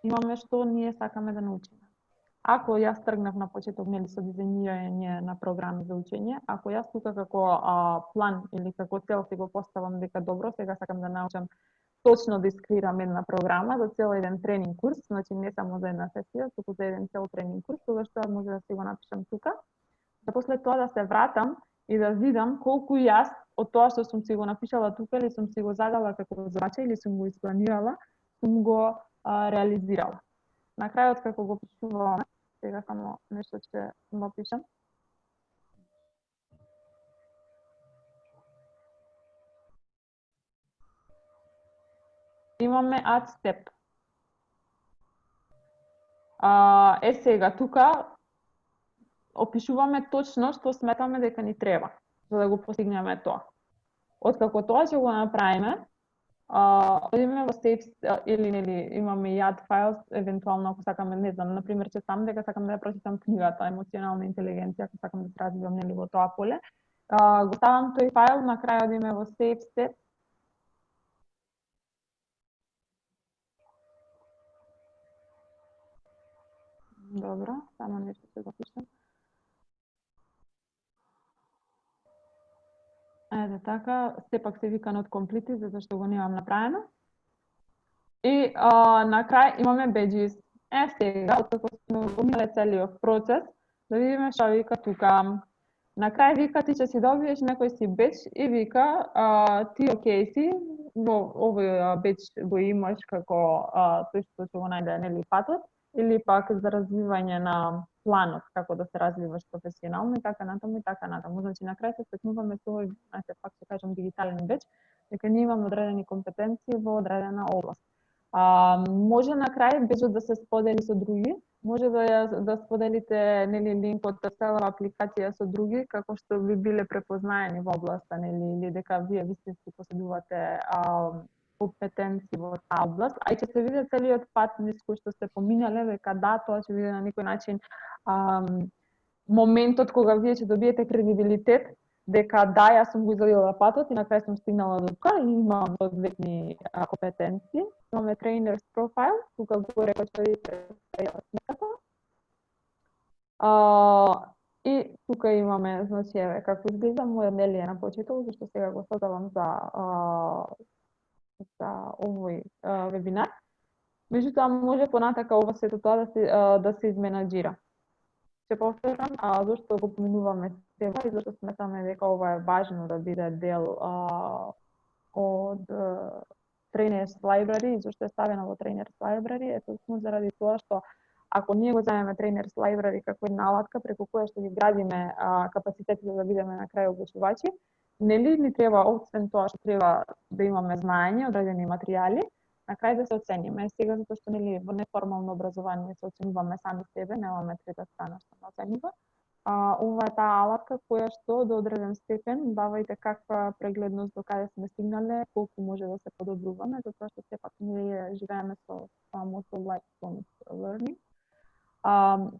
имаме што ние сакаме да научиме. ако јас тргнав на почеток нели со дизајнирање на програми за учење, ако јас тука како план или како цел си го поставам дека добро, сега сакам да научам точно да искреирам една програма за цел еден тренинг курс, значи не само за една сесија, туку за еден цел тренинг курс, тогаш тоа може да си го напишам тука. Да после тоа да се вратам и да видам колку јас од тоа што сум си го напишала тука или сум си го задала како задача или сум го испланирала, сум го реализирала. На крајот како го пишуваме, сега само нешто ќе го пишам. Имаме add step. Сега тука опишуваме точно што сметаме дека ни треба за да го постигнеме тоа. Откако тоа ќе го направиме, одиме во save или имаме и add files, евентуално ако сакаме, не знам, например, че сам дека сакам да ја прочитам книгата Емоционална интелигенција, ако сакам да се развивам во тоа поле, го ставам тој файл, на крај одиме во save step. Добро, само нешто ќе го пишам. Ете така, сепак се вика not complete, затоа што го немам направено. И на крај имаме badges. Сега, откако сме поминале целиот процес, да видиме што вика тука. На крај вика ти ќе си добиеш некој си бедж и вика ти окей си, во овој бедж го имаш како тој што ќе го најде нели патот, или пак за развивање на планот, како да се развиваш професионално и така натаму и така натаму. Значи на крај се стекнуваме со овој, пак ќе кажам, дигитален бедж, дека ние имаме одредени компетенции во одредена област. Може на крај беџот да се сподели со други, може да споделите нели линкот од цела апликација со други, како што би биле препознаени во областа, нели, или дека вие вистински поседувате компетенции во таа област, а и ќе се види целиот пат низ кој што сте поминале, дека да, тоа ќе биде на некој начин моментот кога вие ќе добиете кредибилитет, дека да, јас сум го изградила патот и на крај сум стигнала до тука и имам соодветни компетенции. Имаме trainers profile, тука горе кој што видите сметата. И тука имаме, значи, како изгледа моја нелија на почеток, зашто сега го создавам за овој вебинар. Меѓутоа може понатака ова сето тоа да се изменаџира. Ќе повторам, зашто го поминуваме сега и зашто сметаме дека ова е важно да биде дел од Trainers Library и зашто е ставено во Trainers Library, е точно заради тоа што ако ние го земеме Trainers Library како една алатка преку која што ги градиме капацитетите да бидеме на крај обучувачи, нели ни треба, освен тоа што треба да имаме знаење, одредени материјали, на крај да се оцениме. Сега затоа што нели во неформално образование се оценуваме сами себе, немаме трета страна што не оценува. Ова е таа алатка која што до одреден степен дава и каква прегледност до каде сме стигнале, колку може да се подобруваме, затоа што сепак ние живееме со lifelong learning.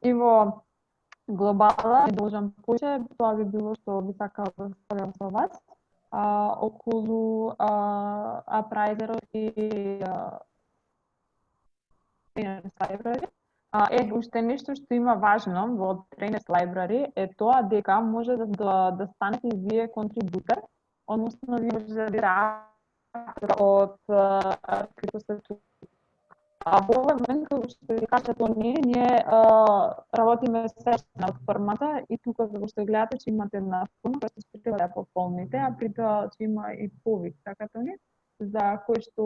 И во глобала, должам повеќе, тоа би било што би сакала да споделам со вас околу апрайзерот и Trainers Library. Уште нешто што има важно во Trainers Library е тоа дека може да станете и вие контрибутор, односно вие може да бидете автор од како се во овој момент, како што ви кажа Тони, ние работиме сечна од формата и тука како што гледате че имате една форма која што треба да пополните, а при тоа че има и повик, така Тони, за кој што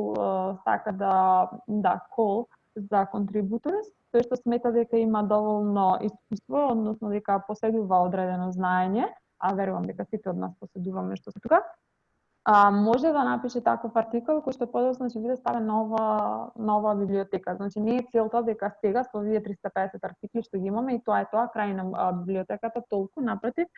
сака да call за контрибуторс, тој што смета дека има доволно искуство, односно дека поседува одредено знаење, а верувам дека сите од нас поседуваме што се тука, може да напише таков артикол кој што подоцна ќе биде ставен на ова библиотека. Значи не е целта дека сега со овие 350 артикли што ги имаме и тоа е тоа крај на библиотеката толку, напротив,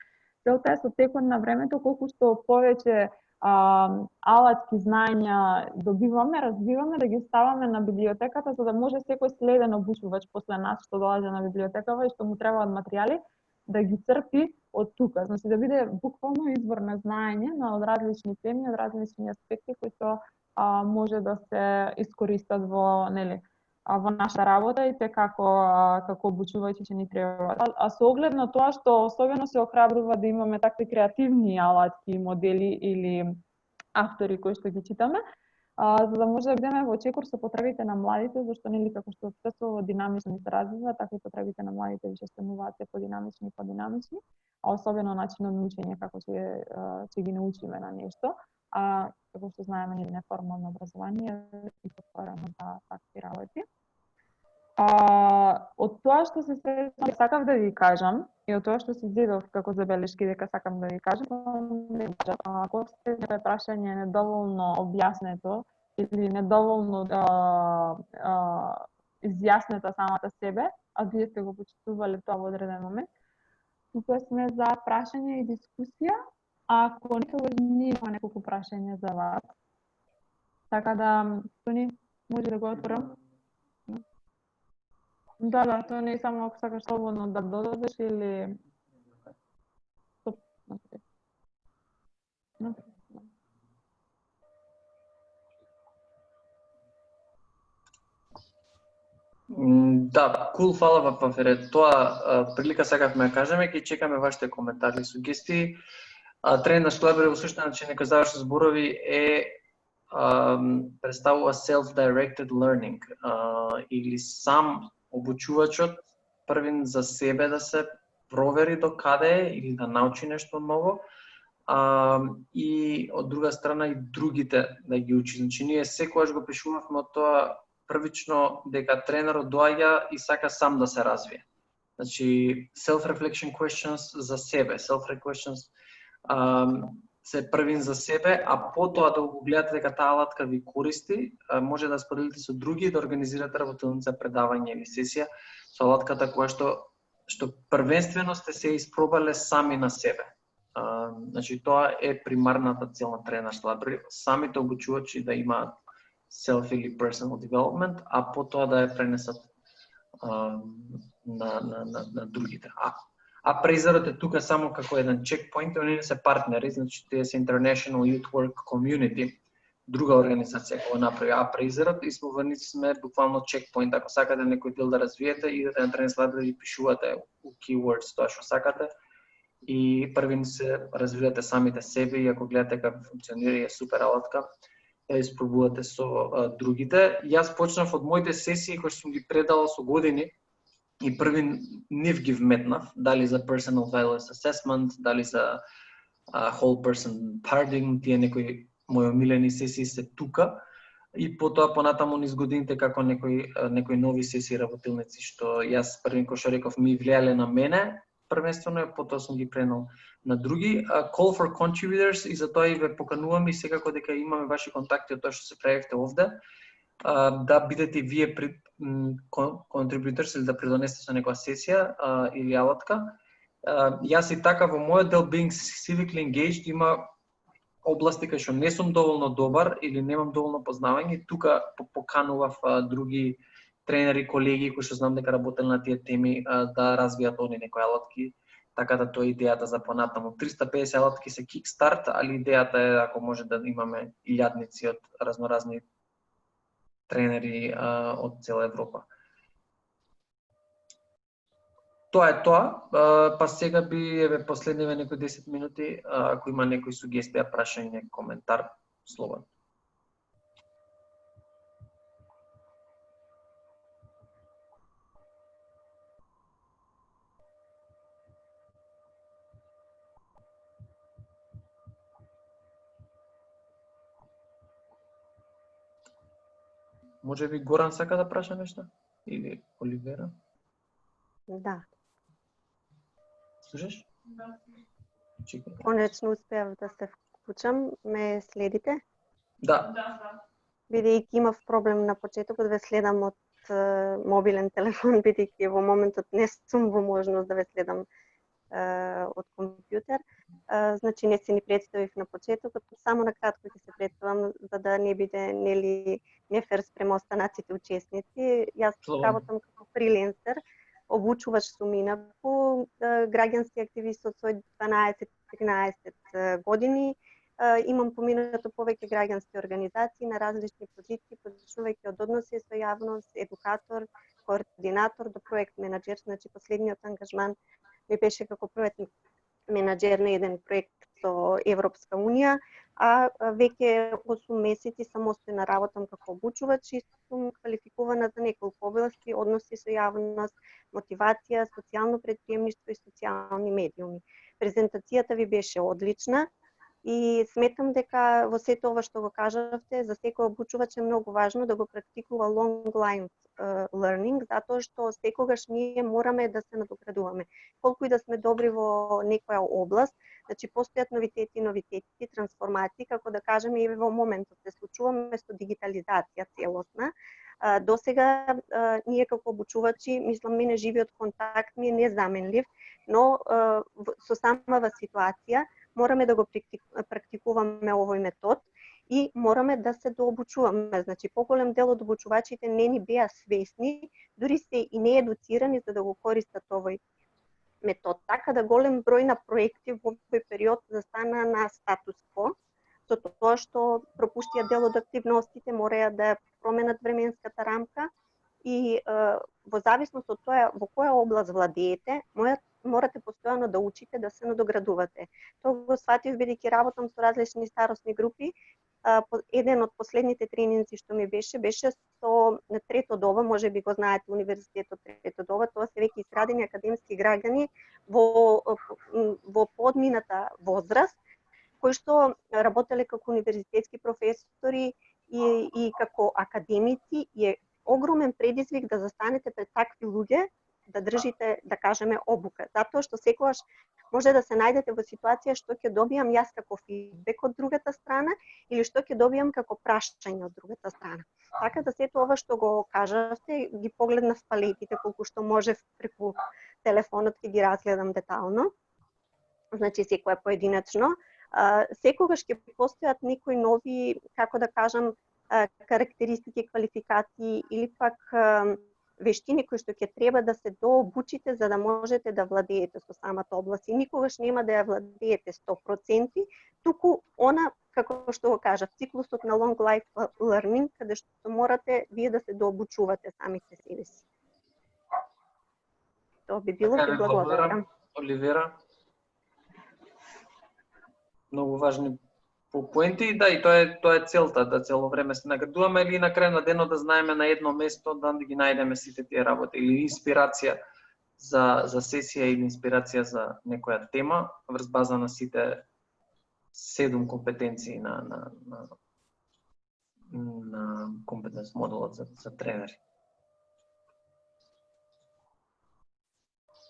целта е со текот на времето колку што повеќе алатки знаења добиваме, развиваме, да ги ставаме на библиотеката за да може секој следен обучувач после нас што доаѓа на библиотекава и што му требаат материјали да ги црпи од тука. Значи да биде буквално извор на знаење од различни теми, од различни аспекти кои што може да се искористат во во наша работа и те како обучувачи ќе ни треба. А со оглед на тоа што особено се охрабрува да имаме такви креативни алатки, модели или автори кои што ги читаме, за да може да бидеме во чекор со потребите на младите, зашто нели како што општеството динамично се развива, така и потребите на младите више стануваат се подинамични и подинамични, а особено начинот на учење како ќе ги научиме на нешто, а како што знаеме нели неформално образование и потворено за такви работи. Од тоа што се сакав да ви кажам и од тоа што се зедов како забелешки дека сакам да ви кажам, ако сте некој прашање недоволно објаснето или недоволно изјаснета самата себе, а вие сте го почитувале тоа во одреден момент, тука сме за прашање и дискусија, ако некогаш има неколку прашања за вас. Така да, Тони, може да го отворам? Да, тоа не е само ако сакаш слободно да додадеш или... Да, кул, фала Памфире. Тоа прилика сакавме да кажеме, ќе чекаме вашите коментари и сугестии. Тренер на Шклабер во суштина, че некои завршни зборови представува self-directed learning или сам обучувачот првин за себе да се провери до каде е или да научи нешто ново, и од друга страна и другите да ги учи. Значи ние секогаш го пишувавме од тоа првично дека тренерот доаѓа и сака сам да се развие. Значи self-reflection questions за себе, self-reflections се првин за себе, а потоа да го гледате дека таа алатка ви користи, може да споделите со други и да организирате работилница, предавање или сесија со алатката која што првенствено сте се испробале сами на себе. Значи тоа е примарната цел на тренерство, самите обучувачи да имаат self или personal development, а потоа да ја пренесат на другите. А Прейзерот е тука само како еден чекпоинт, они се партнери, значи тие се International Youth Work Community, друга организација која направи Прейзерот, и ние сме буквално чекпоинт. Ако сакате некој дел да развиете, идете на Тренер Слабер и пишувате у keywords тоа што сакате и првин се развивате самите себе и ако гледате како функционира и е супер алатка, ја испробувате со другите. Јас почнав од моите сесии кои сум ги предал со години, и првин нив ги вметнав, дали за personal values assessment, дали за whole person paradigm, тие некои мои омилени сесии се тука, и потоа понатаму низ годините како некои нови сесии работилници што јас првин кој што реков ми влијале на мене првенствено, и потоа сум ги пренел на други. Call for contributors, и затоа и ве поканувам и секако дека имаме ваши контакти од тоа што се правевте овде, да бидете вие contributors или да придонесете со некоја сесија или алатка. Јас и така во мојот дел being civically engaged има области кај што не сум доволно добар или немам доволно познавање, и тука поканував други тренери, колеги кои што знам дека работеле на тие теми да развијат они некои алатки, така да тоа е идејата за понатаму. 350 алатки се кикстарт, али идејата е ако може да имаме илјадници од разноразни тренери од цела Европа. Тоа е тоа, па сега би последниве некои 10 минути, ако има некој сугестија, прашање, коментар, слободно. Може би Горан сака да праша нешто? Или Оливера? Да. Слушаш? Да. Конечно успеав да се вклучам. Ме следите? Да. Бидејќи имав проблем на почетокот, ве следам од мобилен телефон, бидејќи во моментот не сум во можност да ве следам од компјутер. Значи не се ни представив на почетокот, само на кратко ќе се представам за да не биде нефер спрема останатите учесници. Јас работам како фриленсер, обучувач сум инаку, граѓански активист од свој 12-13 години. Имам поминато повеќе граѓански организации на различни позиции, почнувајќи од односи со јавност, едукатор, координатор до проект менаџер. Значи последниот ангажман ми беше како проект менаџер на еден проект со Европска унија, а веќе 8 месеци самостојно работам како обучувач и сум квалификувана за неколку области: односи со јавност, мотивација, социјално предприемништво и социјални медиуми. Презентацијата ви беше одлична и сметам дека во сето ова што го кажавте, за секој обучувач е многу важно да го практикува long line learning, затоа што секогаш ние мораме да се надоградуваме. Колку и да сме добри во некоја област, значи постојат новитети, трансформации, како да кажеме и во моментот се случува место дигитализација целосна. До сега ние како обучувачи, мислам, мене живиот контакт ми е незаменлив, но со самава ситуација мораме да го практикуваме овој метод и мораме да се дообучуваме. Значи, поголем дел од обучувачите не ни беа свесни, дури се и не едуцирани за да го користат овој метод. Така да голем број на проекти во овој период застана на статус кво, со тоа што пропуштија дел од активностите, мораја да променат временската рамка и во зависност од тоа во која област владеете, морате постојано да учите, да се надоградувате. Тоа го сватив бидејќи работам со различни старосни групи. Еден од последните тренинзи што ми беше со Трето доба, може би го знаете, Универзитетот Трето доба, тоа се веќе изградени академски граѓани во подмината возраст, кои што работеле како универзитетски професори и како академици, и е огромен предизвик да застанете пред такви луѓе, да држите, да кажеме, обука. Затоа што секогаш може да се најдете во ситуација што ќе добијам јас како фидбек од другата страна или што ќе добијам како прашање од другата страна. Така да сето ова што го кажавте, ги погледнав палетите колку што можев преку телефонот, ќе ги разгледам детално. Значи секој поединечно. Секогаш ќе постојат некои нови, како да кажам, карактеристики, квалификации или пак вештини кои што ќе треба да се дообучите за да можете да владеете со самата област. И никогаш нема да ја владеете 100%, туку она, како што го кажа, циклусот на long life learning, каде што морате вие да се дообучувате самите себе си. Тоа би било, ви благодарам. Оливера. Многу важни поенти, да, и тоа е целта, да цело време се наградуваме или на крај на денот да знаеме на едно место да ги најдеме сите тие работи или инспирација за сесија или инспирација за некоја тема врз база на сите 7 компетенции на компетенс моделот за тренери.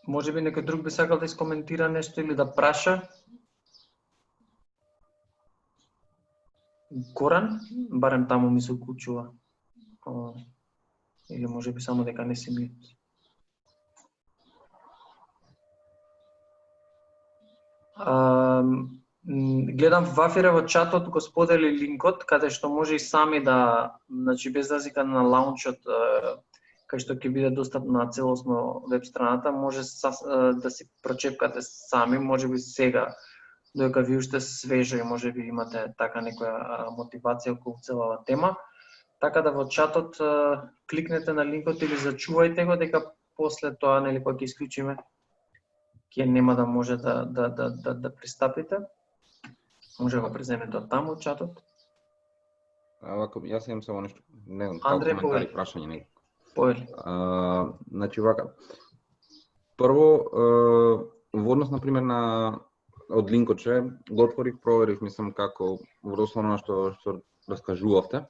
Може би некој друг би сакал да искоментира нешто или да праша? Горан, барем таму ми се уклучува. Или може би само дека не си мют. Гледам Вафира во чатот го сподели линкот, каде што може и сами да, значи без разлика на лаунчот, кај што ќе биде достапна целосно веб страната, може да си прочепкате сами, може би сега, додека ви уште свежо и може би имате така некоја мотивација околу целава тема. Така да во чатот кликнете на линкот или зачувајте го, дека после тоа, нели, кога ќе исклучиме, ќе нема да може да пристапите. Може да го преземете од таму од чатот. Вака, јас имам само нешто, не знам, Андре, коментари, прашање некој. Повели. Значи вака. Прво, во однос, например, на од линкоче, го отворив, проверив, мислам, како врз она што раскажувавте.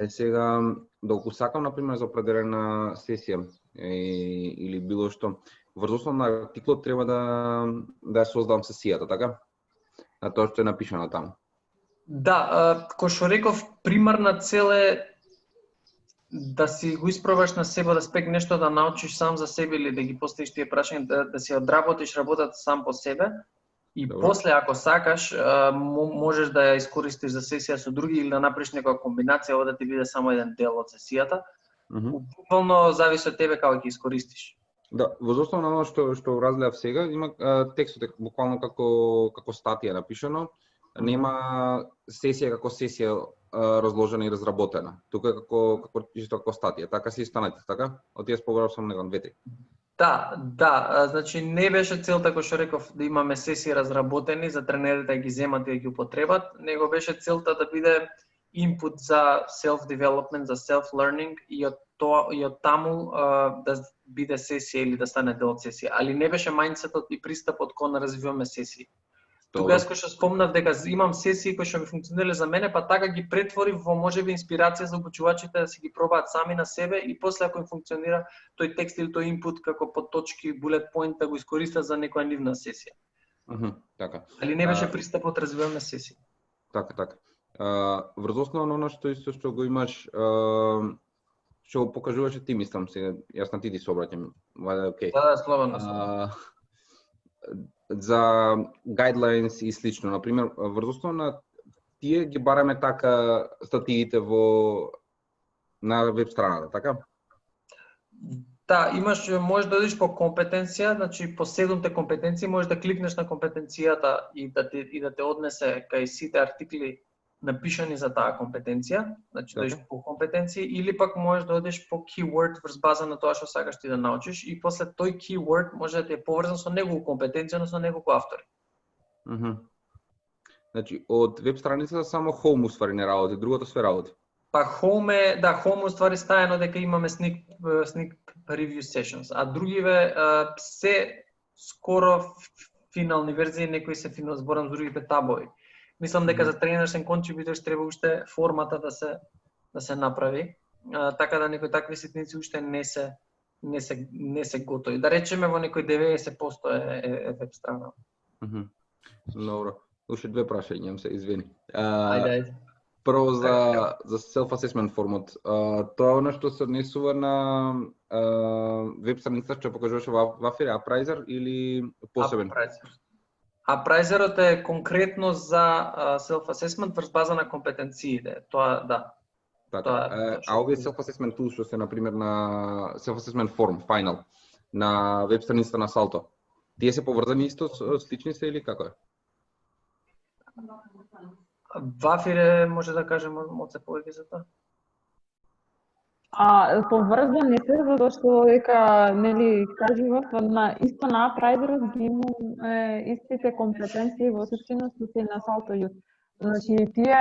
Сега, доколку сакам, например, за определена сесија или било што, врз основа на артиклот треба да ја создавам сесијата, така? На тоа што е напишано таму. Да, кој што реков, примарна цел е да си го испробаш на себе, да спек нешто да научиш сам за себе или да ги поставиш тие прашања, да си одработиш работата сам по себе. И после, ако сакаш, можеш да ја искористиш за сесија со други или да направиш некоја комбинација, ова да ти биде само еден дел од сесијата. Буквално зависи од тебе како ќе искористиш. Да, во основа на оно што разгледав сега, има текстот буквално како статија напишано, нема сесија како сесија разложена и разработена. Тука е како статија. Така се останати, така? Од тие спогледав само него две-три. Да, значи не беше целта кој што реков да имаме сесии разработени за тренерите да ги земат и да ги употребат, него беше целта да биде input за self-development, за self-learning и од таму да биде сесија или да стане дел од сесија. Али не беше мајндсетот и пристапот кон да развиваме сесии. Тука јас кој што спомнав дека имам сесии кои што ми функционирале за мене, па така ги претворив во можеби инспирација за обучувачите да си ги пробаат сами на себе и после ако им функционира тој текст или тој инпут како по точки, bullet point да го искористат за некоја нивна сесија. Така. Али не беше пристапот развиваме сесии. Така. Врз основа на она што исто што го имаш, што го покажуваше ти, мислам се, јас на ти собраќам, вајде окей. Да, слободно. За guidelines и слично, например, врз основа на тие ги бараме така статиите на веб страната, така? Да, можеш да одиш по компетенција, значи по 7-те компетенции можеш да кликнеш на компетенцијата и да те однесе кај сите артикли напишани за таа компетенција, значи да одиш по компетенции или пак можеш да одиш по keyword врз база на тоа што сакаш ти да научиш и после тој keyword може да ти е поврзан со негову компетенција, но со негову автори. Значи од веб страницата само home уствари не работи, другото све работи. Па home уствари стајано дека имаме sneak preview sessions, а другиве се скоро финални верзии, некои се зборам за другите табови. Мислам дека за trainers and contributors треба уште формата да се направи, така да некои такви ситници уште не се готови. Да речеме во некој 90% е веб страна. Добро. Уште две прашања имам се, извини. Ајде. Прво за self-assessment формот. Тоа е нешто се однесува на веб страница што покажуваше Вафир, Апрайзер или посебен? Апрайзерот е конкретно за self-assessment врз база на компетенциите. Тоа да. Така. А овие self-assessment tools што се например на self-assessment form, final, на веб страницата на Salto, тие се поврзани исто, слични се или како е? Вафире може да каже моце повеќе за тоа. Поврзани се затоа што дека нели кажував исто на Апрайзерот ги имам истите компетенции во суштина што се на Salto Youth. Значи тие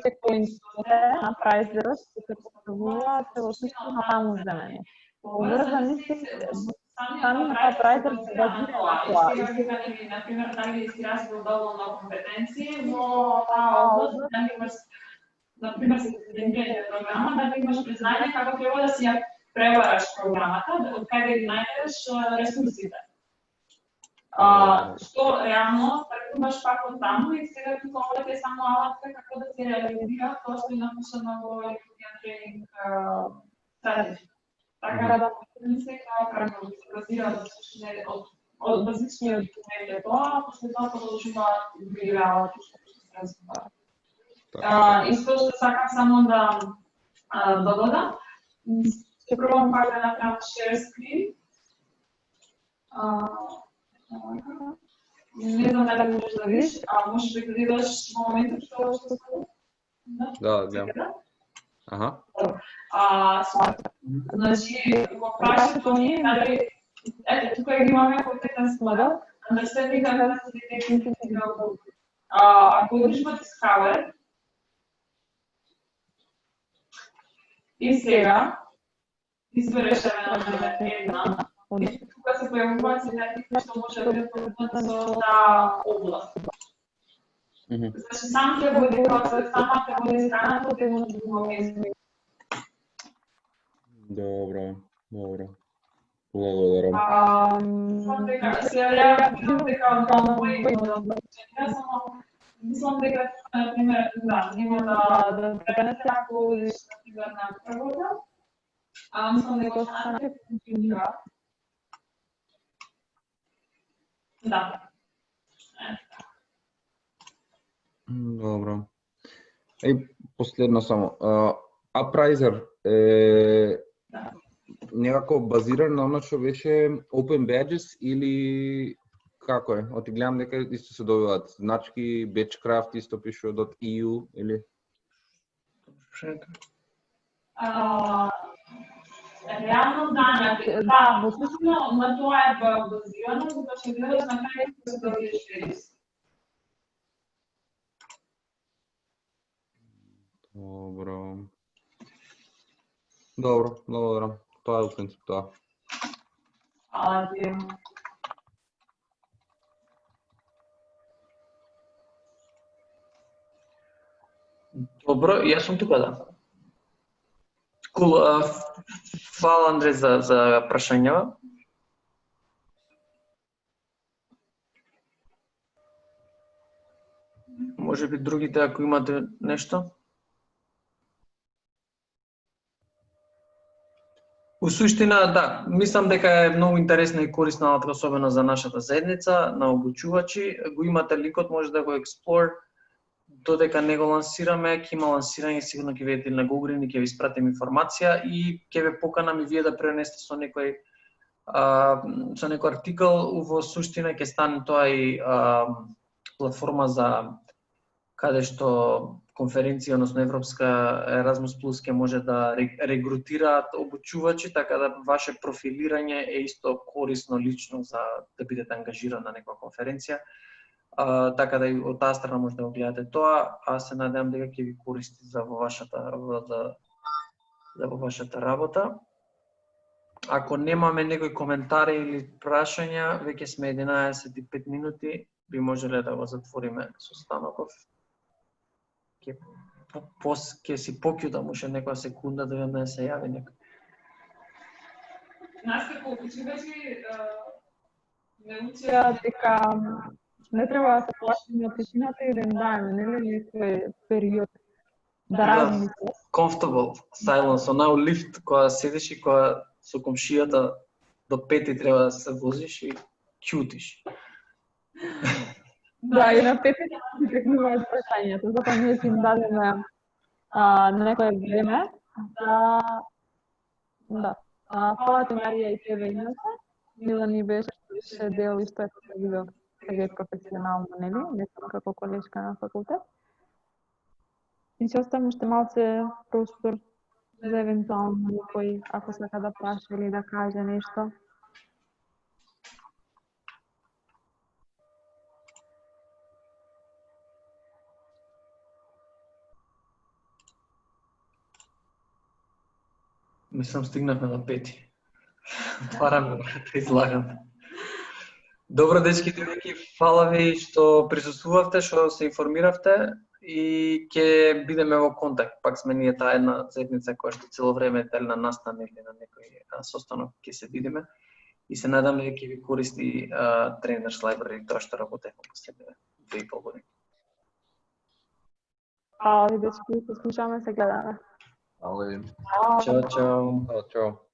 чекпоинтите на Апрайзерот се поставуваат во суштина таму земење. Поврзани се сами на Апрайзер се базира на тоа. Например, дали си развил доволно компетенции во таа област, дали имаш, например, стипендија програма, дали имаш признање како треба да си ја превараш програмата, од кај да ги најдеш ресурсите. Што реално тргнуваш пак од таму и сега тука овде е само алатка како да се реализира тоа што е напишано во European Training Strategy. Така да се како се базира од различни документи тоа, после тоа продолжуваат да играат што се развиваат. Исто што сакам само да додадам, ќе пробам пак да направам share screen. Не знам дали можеш да видиш, можеш да гледаш во моментот што се Да, гледам. Аха. Значи, во прашањето ни, ето, тука ги имаме competence model, understanding and facilitating integral growth. Ако одиш во Discover, и сега, избереш една, и тука се појавуваат синетики што може да биде поврзан со таа област. Значи, сам ќе води страната, те може да го измени. Добро. Благодарам. Мислам дека, например, нема да пренесе ако одиш, например, на превода, мислам дека останате функционира. Да. Добро. Последно само. Апрайзер е некако базиран на оно што беше Open Badges или Како е? Оти гледам дека исто се добиваат значки, Batchcraft исто пишува .eu или? Реално да, но тоа е базирано, затоа што гледаш на крај што се добиеш. Добро. Добро. Тоа е у принцип тоа. Добро, јас сум тука, да. Кул, фала Андре за прашањава. Може би другите ако имате нешто? У суштина, да, мислам дека е многу интересна и корисна алатка, особено за нашата заедница, на обучувачи. Го имате линкот, може да го експлор. Додека не го лансираме, ќе има лансирање, сигурно ќе видите на Google, ќе ви испратим информација и ќе ве поканам и вие да пренесете со некој артикл. Во суштина ќе стане тоа и платформа за каде што конференција, односно Европска Erasmus Plus ќе може да регрутираат обучувачи, така да ваше профилирање е исто корисно лично за да бидете ангажирани на некоја конференција. Така да и од таа страна може да го гледате тоа, а се надевам дека ќе ви користи за во вашата работа. Ако немаме некои коментари или прашања, веќе сме 11:05 минути, би можеле да го затвориме состаноков. Ќе си покјутам уште некоја секунда да видам да се јави некој. Нас како обучувачи не учат дека не треба да се плашиме од тишината и да им даеме, нели, некој период да размислат. Comfortable silence, онау лифт која седиш и која со комшијата до 5 треба да се возиш и ќутиш. Да, и на 5 си тргнуваат прашањата, затоа ние си им дадеме некој време да. Фала ти, Марија, и тебе иначе. Мила ни беше дел исто како видов сега професионално, нели, не само како колешка на факултет. И се оставам уште малце простор за евентуално некој, ако сака да праша или да каже нешто. Мислам стигнавме на 5. Отвараме излагаме. Добро, дечки, девојки, фала ви што присуствувавте, што се информиравте и ќе бидеме во контакт. Пак сме ние таа една заедница која што цело време дали на настан или на некој состанок ќе се видиме и се надам дека ќе ви користи Trainers Library тоа што работевме последните 2,5 години. Фала ви, дечки, се слушаме, се гледаме. Фала ви. Чао, чао. Чао.